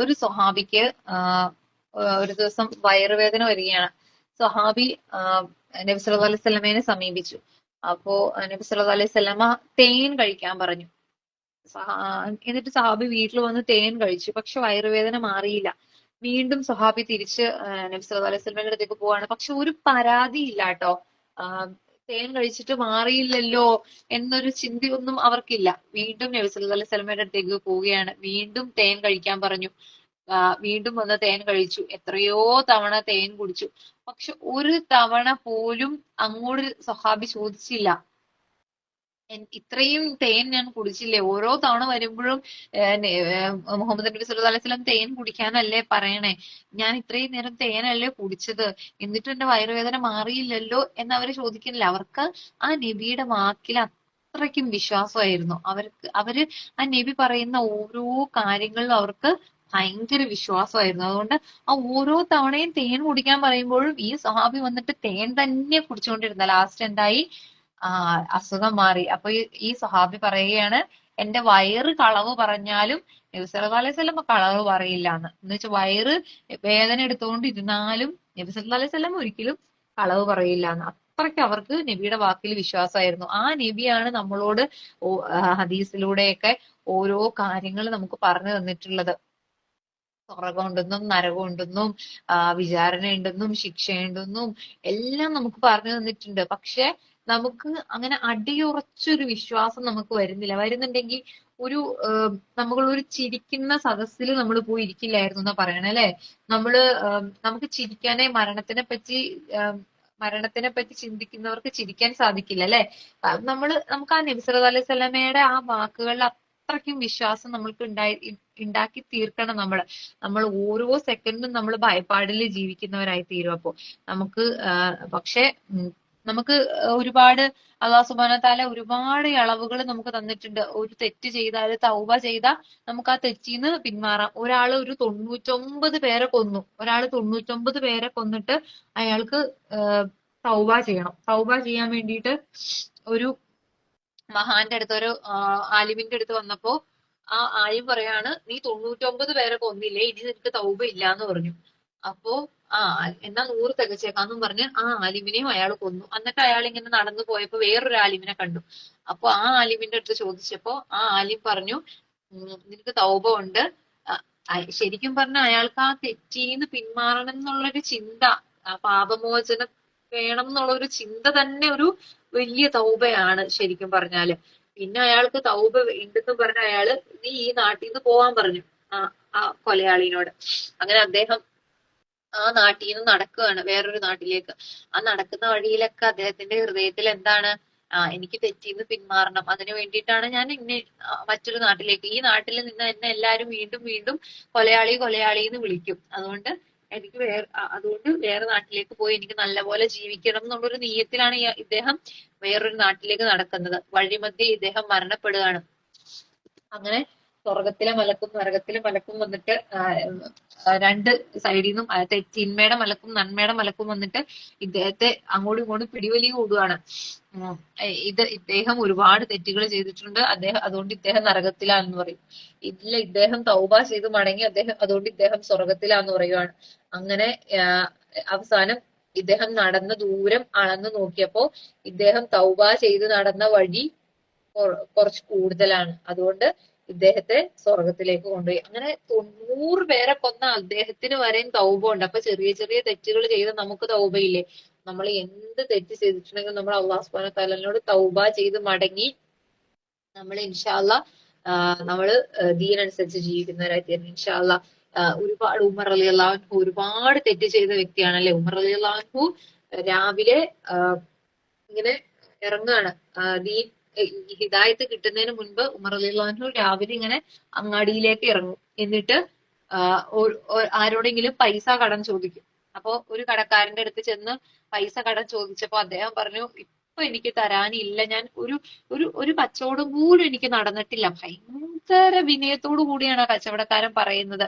ഒരു സ്വഹാബിക്ക് ഒരു ദിവസം വയറുവേദന വരികയാണ്. സ്വഹാബി നബി സല്ലല്ലാഹു അലൈഹി വസല്ലമയെ സമീപിച്ചു. അപ്പോ നബി സല്ലല്ലാഹു അലൈഹി വസല്ലമ തേൻ കഴിക്കാൻ പറഞ്ഞു. എന്നിട്ട് സ്വഹാബി വീട്ടിൽ വന്ന് തേൻ കഴിച്ചു. പക്ഷെ വയറുവേദന മാറിയില്ല. വീണ്ടും സ്വഹാബി തിരിച്ച് നബി സല്ലല്ലാഹു അലൈഹി വസല്ലമയുടെ അടുത്തേക്ക് പോവാണ്. പക്ഷെ ഒരു പരാതിയില്ല കേട്ടോ. തേൻ കഴിച്ചിട്ട് മാറിയില്ലല്ലോ എന്നൊരു ചിന്തയൊന്നും അവർക്കില്ല. വീണ്ടും നബി സല്ലല്ലാഹു അലൈഹി വസല്ലമയുടെ അടുത്തേക്ക് പോവുകയാണ്. വീണ്ടും തേൻ കഴിക്കാൻ പറഞ്ഞു. വീണ്ടും വന്ന് തേൻ കഴിച്ചു. എത്രയോ തവണ തേൻ കുടിച്ചു. പക്ഷെ ഒരു തവണ പോലും അങ്ങോട്ട് സ്വഹാബി ചോദിച്ചില്ല, ഇത്രയും തേൻ ഞാൻ കുടിച്ചില്ലേ? ഓരോ തവണ വരുമ്പോഴും മുഹമ്മദ് നബി സല്ലല്ലാഹു അലൈഹി വസല്ലം തേൻ കുടിക്കാനല്ലേ പറയണേ? ഞാൻ ഇത്രയും നേരം തേനല്ലേ കുടിച്ചത്, എന്നിട്ട് എന്റെ വയറുവേദന മാറിയില്ലല്ലോ എന്ന് അവര് ചോദിക്കുന്നില്ല. അവർക്ക് ആ നബിയുടെ വാക്കിൽ അത്രയ്ക്കും വിശ്വാസമായിരുന്നു. അവര് ആ നബി പറയുന്ന ഓരോ കാര്യങ്ങളിലും അവർക്ക് ഭയങ്കര വിശ്വാസമായിരുന്നു. അതുകൊണ്ട് ആ ഓരോ തവണയും തേൻ കുടിക്കാൻ പറയുമ്പോഴും ഈ സ്വഹാബി വന്നിട്ട് തേൻ തന്നെ കുടിച്ചുകൊണ്ടിരുന്ന. ലാസ്റ്റ് എന്തായി? അസുഖം മാറി. അപ്പൊ ഈ സ്വഹാബി പറയുകയാണ്, എന്റെ വയറ് കളവ് പറഞ്ഞാലും നബി സല്ലല്ലാഹു അലൈഹി വസല്ലം കളവ് പറയില്ല എന്ന് വെച്ചാൽ വയറ് വേദന എടുത്തുകൊണ്ടിരുന്നാലും നബി സല്ലല്ലാഹു അലൈഹി വസല്ലം ഒരിക്കലും കളവ് പറയില്ല എന്ന്. അത്രയ്ക്ക് അവർക്ക് നബിയുടെ വാക്കിൽ വിശ്വാസമായിരുന്നു. ആ നബിയാണ് നമ്മളോട് ഹദീസിലൂടെയൊക്കെ ഓരോ കാര്യങ്ങൾ നമുക്ക് പറഞ്ഞു തന്നിട്ടുള്ളത്. സ്വർഗമുണ്ടെന്നും നരകമുണ്ടെന്നും വിചാരണ ഉണ്ടെന്നും ശിക്ഷയുണ്ടെന്നും എല്ലാം നമുക്ക് പറഞ്ഞു തന്നിട്ടുണ്ട്. പക്ഷെ നമുക്ക് അങ്ങനെ അടിയുറച്ചൊരു വിശ്വാസം നമുക്ക് വരുന്നുണ്ടെങ്കിൽ നമ്മളൊരു ചിരിക്കുന്ന സദസ്സിൽ നമ്മൾ പോയി ഇരിക്കില്ലായിരുന്നു എന്നാ പറയണേ അല്ലെ. നമുക്ക് ചിരിക്കാനേ മരണത്തിനെ പറ്റി ചിന്തിക്കുന്നവർക്ക് ചിരിക്കാൻ സാധിക്കില്ല അല്ലെ. നമുക്ക് ആ നബി സല്ലല്ലാഹു അലൈഹി വസല്ലമയുടെ ആ വാക്കുകളിൽ അത്രയ്ക്കും വിശ്വാസം നമ്മൾക്ക് ഉണ്ടാക്കി തീർക്കണം. നമ്മൾ ഓരോ സെക്കൻഡും നമ്മൾ ഭയപ്പാടിൽ ജീവിക്കുന്നവരായി തീരും. അപ്പോ പക്ഷെ നമുക്ക് ഒരുപാട് അല്ലാഹു സുബ്ഹാനഹു വ തആല ഒരുപാട് ഇളവുകൾ നമുക്ക് തന്നിട്ടുണ്ട്. ഒരു തെറ്റ് ചെയ്താൽ തൗബ ചെയ്താൽ നമുക്ക് ആ തെറ്റിന്ന് പിന്മാറാം. ഒരാള് 99 പേരെ കൊന്നു. ഒരാള് 99 പേരെ കൊന്നിട്ട് അയാൾക്ക് തൗബ ചെയ്യണം. തൗബ ചെയ്യാൻ വേണ്ടിയിട്ട് ഒരു മഹാന്റെ അടുത്ത്, ഒരു ആലിമിന്റെ അടുത്ത് വന്നപ്പോ ആ ആലിം പറയാണ്, നീ 99 പേരെ കൊന്നില്ലേ, ഇനി നിനക്ക് തൗബ ഇല്ലാന്ന് പറഞ്ഞു. അപ്പോ ആ എന്നാ 100 തികച്ചേക്കാന്നും പറഞ്ഞ് ആ ആലിമിനെയും അയാൾ കൊന്നു. എന്നിട്ട് അയാൾ ഇങ്ങനെ നടന്നു പോയപ്പോ വേറൊരു ആലിമിനെ കണ്ടു. അപ്പൊ ആ ആലിമിന്റെ അടുത്ത് ചോദിച്ചപ്പോ ആ ആലിം പറഞ്ഞു, നിനക്ക് തൗബ ഉണ്ട്. ശരിക്കും പറഞ്ഞ അയാൾക്ക് ആ തെറ്റീന്ന് പിന്മാറണം എന്നുള്ളൊരു ചിന്ത, ആ പാപമോചനം വേണം എന്നുള്ള ഒരു ചിന്ത തന്നെ ഒരു വലിയ തൗബയാണ് ശരിക്കും പറഞ്ഞാല്. പിന്നെ അയാൾക്ക് തൗബ ഉണ്ടെന്ന് പറഞ്ഞ അയാള് നീ ഈ നാട്ടിൽ നിന്ന് പോവാൻ പറഞ്ഞു ആ ആ കൊലയാളിനോട്. അങ്ങനെ അദ്ദേഹം ആ നാട്ടിൽ നിന്ന് നടക്കുകയാണ് വേറൊരു നാട്ടിലേക്ക്. ആ നടക്കുന്ന വഴിയിലൊക്കെ അദ്ദേഹത്തിന്റെ ഹൃദയത്തിൽ എന്താണ്, എനിക്ക് തെറ്റിന്ന് പിന്മാറണം, അതിനു വേണ്ടിയിട്ടാണ് ഞാൻ ഇന്നെ മറ്റൊരു നാട്ടിലേക്ക്, ഈ നാട്ടിൽ നിന്ന് എന്നെ എല്ലാരും വീണ്ടും വീണ്ടും കൊലയാളി കൊലയാളി എന്ന് വിളിക്കും, അതുകൊണ്ട് എനിക്ക് അതുകൊണ്ട് വേറെ നാട്ടിലേക്ക് പോയി എനിക്ക് നല്ലപോലെ ജീവിക്കണം എന്നുള്ളൊരു നീയത്തിലാണ് ഇദ്ദേഹം വേറൊരു നാട്ടിലേക്ക് നടക്കുന്നത്. വഴിമധ്യേ ഇദ്ദേഹം മരണപ്പെടുകയാണ്. അങ്ങനെ സ്വർഗത്തിലെ മലക്കും നരകത്തിലെ മലക്കും വന്നിട്ട് രണ്ട് സൈഡിൽ നിന്നും തിന്മയുടെ മലക്കും നന്മയുടെ മലക്കും വന്നിട്ട് ഇദ്ദേഹത്തെ അങ്ങോട്ടും ഇങ്ങോട്ടും പിടിവലി കൂടുകയാണ്. ഇദ്ദേഹം ഒരുപാട് തെറ്റുകൾ ചെയ്തിട്ടുണ്ട്, അതുകൊണ്ട് ഇദ്ദേഹം നരകത്തിലാന്ന് പറയും. ഇല്ല, ഇദ്ദേഹം തൗബ ചെയ്ത് മടങ്ങി, അതുകൊണ്ട് ഇദ്ദേഹം സ്വർഗത്തിലാന്ന് പറയുവാണ്. അങ്ങനെ അവസാനം ഇദ്ദേഹം നടന്ന ദൂരം അളന്നു നോക്കിയപ്പോ ഇദ്ദേഹം തൗബ ചെയ്ത് നടന്ന വഴി കുറച്ച് കൂടുതലാണ്, അതുകൊണ്ട് ഇദ്ദേഹത്തെ സ്വർഗത്തിലേക്ക് കൊണ്ടുപോയി. അങ്ങനെ 90 പേരെ കൊന്ന അദ്ദേഹത്തിന് വരെയും തൗബ ഉണ്ട്. അപ്പൊ ചെറിയ ചെറിയ തെറ്റുകൾ ചെയ്ത് നമുക്ക് തൗബയില്ലേ? നമ്മൾ എന്ത് തെറ്റ് ചെയ്തിട്ടുണ്ടെങ്കിലും നമ്മൾ അള്ളാഹു സുബ്ഹാനഹു വ തആലയോട് തൗബ ചെയ്ത് മടങ്ങി നമ്മൾ ഇൻഷാ അല്ലാഹ് നമ്മള് ദീനനുസരിച്ച് ജീവിക്കുന്നവരായി തീരണം ഇൻഷാ അല്ലാഹ്. ഒരുപാട് ഉമർ റളിയല്ലാഹു അൻഹു ഒരുപാട് തെറ്റ് ചെയ്ത വ്യക്തിയാണല്ലേ. ഉമർ റളിയല്ലാഹു അൻഹു രാവിലെ ഇങ്ങനെ ഇറങ്ങുകയാണ്, ദീൻ ഹിദായത്ത് കിട്ടുന്നതിന് മുൻപ് ഉമർ റളിയല്ലാഹു അൻഹു രാവിലെ ഇങ്ങനെ അങ്ങാടിയിലേക്ക് ഇറങ്ങും. എന്നിട്ട് ആരോടെങ്കിലും പൈസ കടം ചോദിക്കും. അപ്പൊ ഒരു കടക്കാരന്റെ അടുത്ത് ചെന്ന് പൈസ കടം ചോദിച്ചപ്പോ അദ്ദേഹം പറഞ്ഞു, ഇപ്പൊ എനിക്ക് തരാനില്ല, ഞാൻ ഒരു കച്ചവടം പോലും എനിക്ക് നടന്നിട്ടില്ല. ഭയങ്കര വിനയത്തോടു കൂടിയാണ് ആ കച്ചവടക്കാരൻ പറയുന്നത്,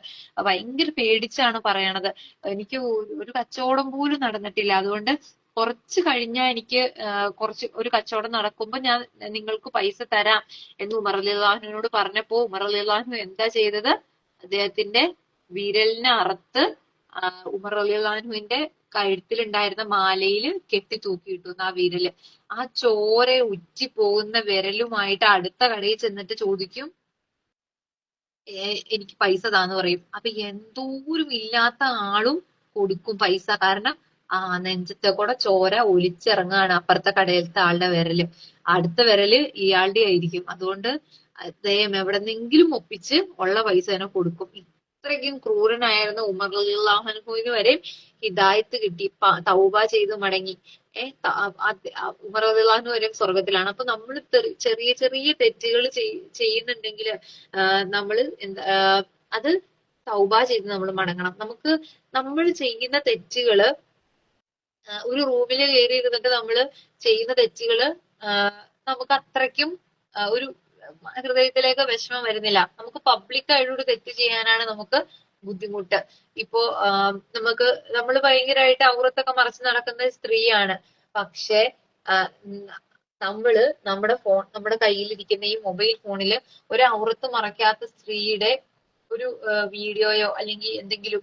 ഭയങ്കര പേടിച്ചാണ് പറയണത്. എനിക്ക് ഒരു കച്ചവടം പോലും നടന്നിട്ടില്ല, അതുകൊണ്ട് കുറച്ച് കഴിഞ്ഞാൽ എനിക്ക് ഒരു കച്ചവടം നടക്കുമ്പോൾ ഞാൻ നിങ്ങൾക്ക് പൈസ തരാം എന്ന് ഉമർ റളിയല്ലാഹു അൻഹുവിനോട് പറഞ്ഞപ്പോ ഉമർ റളിയല്ലാഹു അൻഹു എന്താ ചെയ്തത്? അദ്ദേഹത്തിന്റെ വിരലിനെ അറുത്ത് ഉമർ റളിയല്ലാഹു അൻഹുവിന്റെ കഴുത്തിലുണ്ടായിരുന്ന മാലയിൽ കെട്ടി തൂക്കിയിട്ടു ആ വിരല്. ആ ചോര ഉറ്റി പോകുന്ന വിരലുമായിട്ട് അടുത്ത കടയിൽ ചെന്നിട്ട് ചോദിക്കും, എനിക്ക് പൈസ താന്ന് പറയും. അപ്പൊ എന്തോരും ഇല്ലാത്ത ആളും കൊടുക്കും പൈസ, കാരണം നെഞ്ചത്തെ കൂടെ ചോര ഒലിച്ചിറങ്ങാണ് അപ്പുറത്തെ കടയിലത്തെ ആളുടെ വിരല്, അടുത്ത വിരല് ഇയാളുടെ ആയിരിക്കും. അതുകൊണ്ട് അദ്ദേഹം എവിടെന്നെങ്കിലും ഒപ്പിച്ച് ഉള്ള പൈസ തന്നെ കൊടുക്കും. ഇത്രയ്ക്കും ക്രൂരനായിരുന്ന ഉമർ റളിയല്ലാഹു അൻഹുവിന് വരെ ഹിദായത്ത് കിട്ടി, തൗബ ചെയ്ത് മടങ്ങി. ഉമർ റളിയല്ലാഹു അൻഹു വരെ സ്വർഗത്തിലാണ്. അപ്പൊ നമ്മൾ ചെറിയ ചെറിയ തെറ്റുകൾ ചെയ്യുന്നുണ്ടെങ്കിൽ നമ്മൾ അത് തൗബ ചെയ്ത് നമ്മൾ മടങ്ങണം. നമ്മൾ ചെയ്യുന്ന തെറ്റുകള് ഒരു റൂമില് കയറി ഇരുന്നിട്ട് നമ്മൾ ചെയ്യുന്ന തെറ്റുകള് നമുക്ക് അത്രയ്ക്കും ഒരു ഹൃദയത്തിലേക്ക് വിഷമം വരുന്നില്ല. നമുക്ക് പബ്ലിക്കായിട്ടൊരു തെറ്റ് ചെയ്യാനാണ് നമുക്ക് ബുദ്ധിമുട്ട്. ഇപ്പോ നമ്മൾ ഭയങ്കരമായിട്ട് ഔറത്തൊക്കെ മറച്ച് നടക്കുന്ന സ്ത്രീയാണ്, പക്ഷെ നമ്മുടെ കയ്യിലിരിക്കുന്ന ഈ മൊബൈൽ ഫോണില് ഒരു ഔറത്ത് മറയ്ക്കാത്ത സ്ത്രീയുടെ ഒരു വീഡിയോയോ അല്ലെങ്കിൽ എന്തെങ്കിലും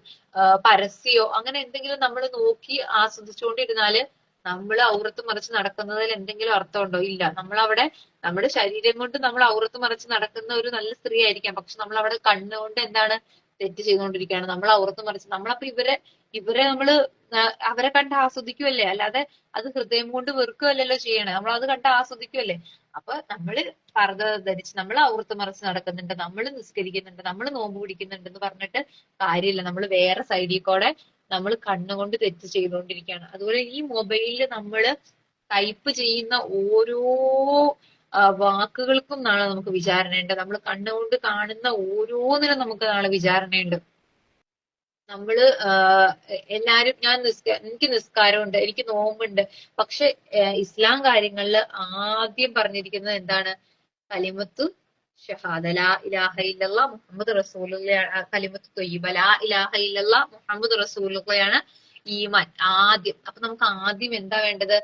പരസ്യോ അങ്ങനെ എന്തെങ്കിലും നമ്മൾ നോക്കി ആസ്വദിച്ചുകൊണ്ടിരുന്നാല് നമ്മൾ ഔറത്ത് മറിച്ച് നടക്കുന്നതിൽ എന്തെങ്കിലും അർത്ഥമുണ്ടോ? ഇല്ല. നമ്മളവിടെ നമ്മുടെ ശരീരം കൊണ്ട് നമ്മൾ ഔറത്ത് മറിച്ച് നടക്കുന്ന ഒരു നല്ല സ്ത്രീ ആയിരിക്കാം, പക്ഷെ നമ്മൾ അവിടെ കണ്ണുകൊണ്ട് എന്താണ് തെറ്റ് ചെയ്തുകൊണ്ടിരിക്കുകയാണ്. നമ്മൾ ഔറത്ത് മറിച്ച് നമ്മളപ്പോ ഇവരെ നമ്മള് അവരെ കണ്ട് ആസ്വദിക്കുമല്ലേ, അല്ലാതെ അത് ഹൃദയം കൊണ്ട് വെറുക്കുകയല്ലല്ലോ ചെയ്യണേ, നമ്മൾ അത് കണ്ട് ആസ്വദിക്കുമല്ലേ. അപ്പൊ നമ്മള് പർദ്ദ ധരിച്ച് നമ്മൾ ഔറത്ത് മറിച്ച് നടക്കുന്നുണ്ട്, നമ്മൾ നിസ്കരിക്കുന്നുണ്ട്, നമ്മൾ നോമ്പ് പിടിക്കുന്നുണ്ട് എന്ന് പറഞ്ഞിട്ട് കാര്യമില്ല. നമ്മൾ വേറെ സൈഡിൽ കൂടെ നമ്മൾ കണ്ണുകൊണ്ട് തെറ്റ് ചെയ്തുകൊണ്ടിരിക്കുകയാണ്. അതുപോലെ ഈ മൊബൈലില് നമ്മൾ ടൈപ്പ് ചെയ്യുന്ന ഓരോ വാക്കുകൾക്കും നാളെ നമുക്ക് വിചാരണയുണ്ട്. നമ്മൾ കണ്ണുകൊണ്ട് കാണുന്ന ഓരോന്നിനും നമുക്ക് നാളെ വിചാരണയുണ്ട്. നമ്മള് എല്ലാരും എനിക്ക് നിസ്കാരമുണ്ട്, എനിക്ക് നോമ്പുണ്ട്, പക്ഷെ ഇസ്ലാം കാര്യങ്ങളിൽ ആദ്യം പറഞ്ഞിരിക്കുന്നത് എന്താണ്? കലിമത്തു ഷഹാദ, ലാ ഇലാഹ ഇല്ലല്ലാഹ് മുഹമ്മദ് റസൂലുള്ളാഹി, കലിമത്തു ത്വയ്യിബ, ലാ ഇലാഹ ഇല്ലല്ലാഹ് മുഹമ്മദ് റസൂലുള്ളാഹിയാണ് ഈമാൻ ആദ്യം. അപ്പൊ നമുക്ക് ആദ്യം എന്താ വേണ്ടത്?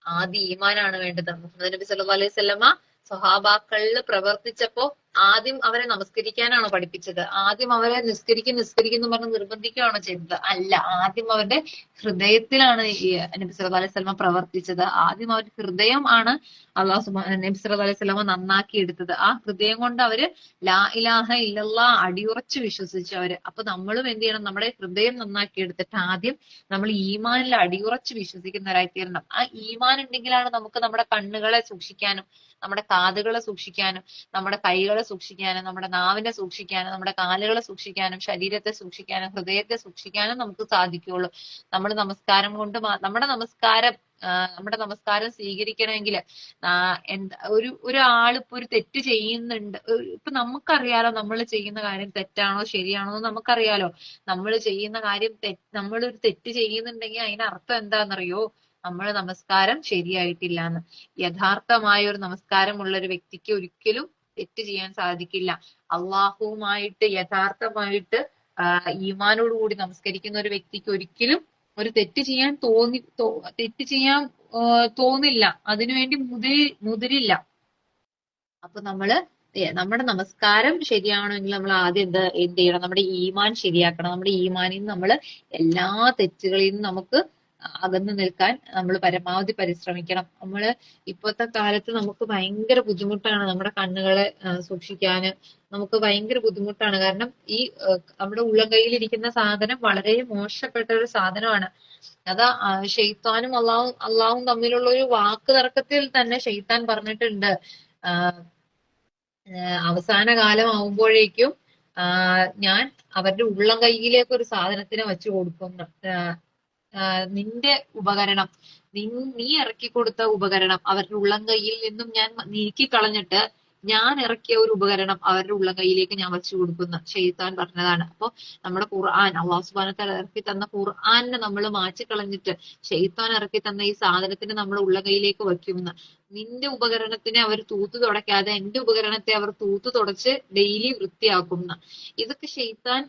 ആദ്യ ഈമാനാണ് വേണ്ടത്. മുഹമ്മദ് നബി സല്ലല്ലാഹു അലൈഹി വസല്ലമ സ്വഹാബാക്കളിൽ പ്രവർത്തിച്ചപ്പോ ആദ്യം അവരെ നമസ്കരിക്കാനാണോ പഠിപ്പിച്ചത്? ആദ്യം അവരെ നിസ്കരിക്കും എന്ന് പറഞ്ഞ് നിർബന്ധിക്കുകയാണോ ചെയ്തത്? അല്ല. ആദ്യം അവരുടെ ഹൃദയത്തിലാണ് ഈ നബി സല്ലല്ലാഹു അലൈഹി വസല്ലമ പ്രവർത്തിച്ചത്. ആദ്യം അവരുടെ ഹൃദയം ആണ് നബി സല്ലല്ലാഹു അലൈഹി വസല്ലമ നന്നാക്കി എടുത്തത്. ആ ഹൃദയം കൊണ്ട് അവര് ലാ ഇലാഹ ഇല്ലല്ലാഹ് അടിയുറച്ച് വിശ്വസിച്ചു അവര്. അപ്പൊ നമ്മളും എന്ത് ചെയ്യണം? നമ്മുടെ ഹൃദയം നന്നാക്കി എടുത്തിട്ട് ആദ്യം നമ്മൾ ഈമാനിൽ അടിയുറച്ച് വിശ്വസിക്കുന്നവരായി തീരണം. ആ ഈമാൻ ഉണ്ടെങ്കിലാണ് നമുക്ക് നമ്മുടെ കണ്ണുകളെ സൂക്ഷിക്കാനും നമ്മുടെ കാതുകളെ സൂക്ഷിക്കാനും നമ്മുടെ കൈകളെ സൂക്ഷിക്കാനും നമ്മുടെ നാവിനെ സൂക്ഷിക്കാനും നമ്മുടെ കാലുകളെ സൂക്ഷിക്കാനും ശരീരത്തെ സൂക്ഷിക്കാനും ഹൃദയത്തെ സൂക്ഷിക്കാനും നമുക്ക് സാധിക്കുകയുള്ളൂ. നമ്മൾ നമസ്കാരം കൊണ്ട് നമ്മുടെ നമസ്കാരം സ്വീകരിക്കണമെങ്കിൽ എന്താ ഒരാൾ ഇപ്പൊ ഒരു തെറ്റ് ചെയ്യുന്നുണ്ട്. ഇപ്പൊ നമുക്കറിയാലോ നമ്മൾ ചെയ്യുന്ന കാര്യം തെറ്റാണോ ശരിയാണോ എന്ന് നമുക്കറിയാലോ. നമ്മൾ ചെയ്യുന്ന കാര്യം നമ്മളൊരു തെറ്റ് ചെയ്യുന്നുണ്ടെങ്കിൽ അതിന് അർത്ഥം എന്താണെന്നറിയോ? നമ്മൾ നമസ്കാരം ശരിയായിട്ടില്ല എന്ന്. യഥാർത്ഥമായ ഒരു നമസ്കാരമുള്ള ഒരു വ്യക്തിക്ക് ഒരിക്കലും തെറ്റ് ചെയ്യാൻ സാധിക്കില്ല. അള്ളാഹുവുമായിട്ട് യഥാർത്ഥമായിട്ട് ഈമാനോടുകൂടി നമസ്കരിക്കുന്ന ഒരു വ്യക്തിക്ക് ഒരിക്കലും ഒരു തെറ്റ് ചെയ്യാൻ തോന്നില്ല. അതിനുവേണ്ടി മുതിരില്ല. അപ്പൊ നമ്മുടെ നമസ്കാരം ശരിയാവണമെങ്കിൽ നമ്മൾ ആദ്യം എന്ത് ചെയ്യണം? നമ്മുടെ ഈമാൻ ശരിയാക്കണം. നമ്മുടെ ഈമാനിൽ നിന്ന് നമ്മൾ എല്ലാ തെറ്റുകളിൽ നിന്നും നമുക്ക് അകന്നു നിൽക്കാൻ നമ്മൾ പരമാവധി പരിശ്രമിക്കണം. നമ്മള് ഇപ്പോഴത്തെ കാലത്ത് നമുക്ക് ഭയങ്കര ബുദ്ധിമുട്ടാണ് നമ്മുടെ കണ്ണുകളെ സൂക്ഷിക്കാന്. നമുക്ക് ഭയങ്കര ബുദ്ധിമുട്ടാണ്. കാരണം ഈ നമ്മുടെ ഉള്ളംകൈയിലിരിക്കുന്ന സാധനം വളരെ മോശപ്പെട്ട ഒരു സാധനമാണ്. അതാ ഷെയ്ത്താനും അള്ളാഹും തമ്മിലുള്ള ഒരു വാക്ക് തർക്കത്തിൽ തന്നെ ഷെയ്ത്താൻ പറഞ്ഞിട്ടുണ്ട്, അവസാന കാലം ആവുമ്പോഴേക്കും ഞാൻ അവരുടെ ഉള്ളം കൈയിലേക്ക് ഒരു സാധനത്തിനെ വെച്ചു കൊടുക്കുന്നു. നിന്റെ ഉപകരണം, നീ ഇറക്കി കൊടുത്ത ഉപകരണം അവരുടെ ഉള്ളം കൈയിൽ നിന്നും ഞാൻ നീക്കി കളഞ്ഞിട്ട് ഞാൻ ഇറക്കിയ ഒരു ഉപകരണം അവരുടെ ഉള്ളം കൈയിലേക്ക് ഞാൻ വെച്ചു കൊടുക്കുന്ന ഷെയ്ത്താൻ പറഞ്ഞതാണ്. അപ്പൊ നമ്മുടെ ഖുർആൻ, അള്ളാഹു സുബ്ഹാനഹു വ തആല ഇറക്കി തന്ന ഖുർആനെ നമ്മൾ മാറ്റിക്കളഞ്ഞിട്ട് ഷെയ്ത്താൻ ഇറക്കി തന്ന ഈ സാധനത്തിന് നമ്മൾ ഉള്ളം കൈയിലേക്ക് വയ്ക്കുന്ന, നിന്റെ ഉപകരണത്തിനെ അവർ തൂത്തു തുടയ്ക്കാതെ എന്റെ ഉപകരണത്തെ അവർ തൂത്തു തുടച്ച് ഡെയിലി വൃത്തിയാക്കുന്ന, ഇതൊക്കെ ഷെയ്ത്താൻ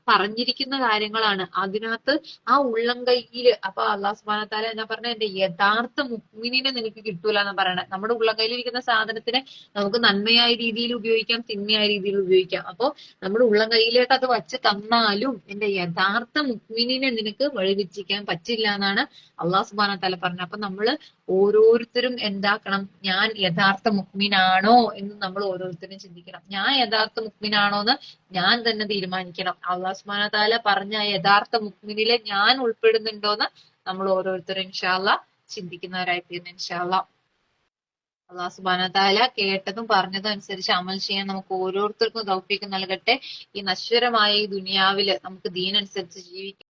പറഞ്ഞിരിക്കുന്ന കാര്യങ്ങളാണ്. അതിനകത്ത് ആ ഉള്ളം കൈയില് അപ്പൊ അള്ളാഹു സുബ്ഹാനഹു വ തആല എന്നാ പറഞ്ഞ, എന്റെ യഥാർത്ഥ മുഅ്മിനീനെ നിനക്ക് കിട്ടൂല എന്ന് പറയണേ. നമ്മുടെ ഉള്ളം കയ്യിലിരിക്കുന്ന സാധനത്തിനെ നമുക്ക് നന്മയായ രീതിയിൽ ഉപയോഗിക്കാം, തിന്മയായ രീതിയിൽ ഉപയോഗിക്കാം. അപ്പൊ നമ്മുടെ ഉള്ളം കൈയിലേക്ക് അത് വച്ച് തന്നാലും എന്റെ യഥാർത്ഥ മുഅ്മിനീനെ നിനക്ക് വഴിവെച്ചിക്കാൻ പറ്റില്ല എന്നാണ് അള്ളാഹു സുബ്ഹാനഹു വ തആല പറഞ്ഞത്. അപ്പൊ നമ്മള് ഓരോരുത്തരും എന്താക്കണം? ഞാൻ യഥാർത്ഥ മുഅ്മിനാണോ എന്ന് നമ്മൾ ഓരോരുത്തരും ചിന്തിക്കണം. ഞാൻ യഥാർത്ഥ മുഅ്മിനാണോ എന്ന് ഞാൻ തന്നെ തീരുമാനിക്കണം. അള്ളാഹു സുബ്ഹാനഹു വ തആല പറഞ്ഞ യഥാർത്ഥ മുഅ്മിനിലെ ഞാൻ ഉൾപ്പെടുന്നുണ്ടോന്ന് നമ്മൾ ഓരോരുത്തരും ഇൻഷാ അല്ലാഹ് ചിന്തിക്കുന്നവരായി തീരണം ഇൻഷാ അല്ലാഹ്. അള്ളാഹു സുബ്ഹാനഹു വ തആല കേട്ടതും പറഞ്ഞതും അനുസരിച്ച് അമൽ ചെയ്യാൻ നമുക്ക് ഓരോരുത്തർക്കും തൗഫീഖ് നൽകട്ടെ. ഈ നശ്വരമായ ഈ ദുനിയാവില് നമുക്ക് ദീൻ അനുസരിച്ച് ജീവിക്കാൻ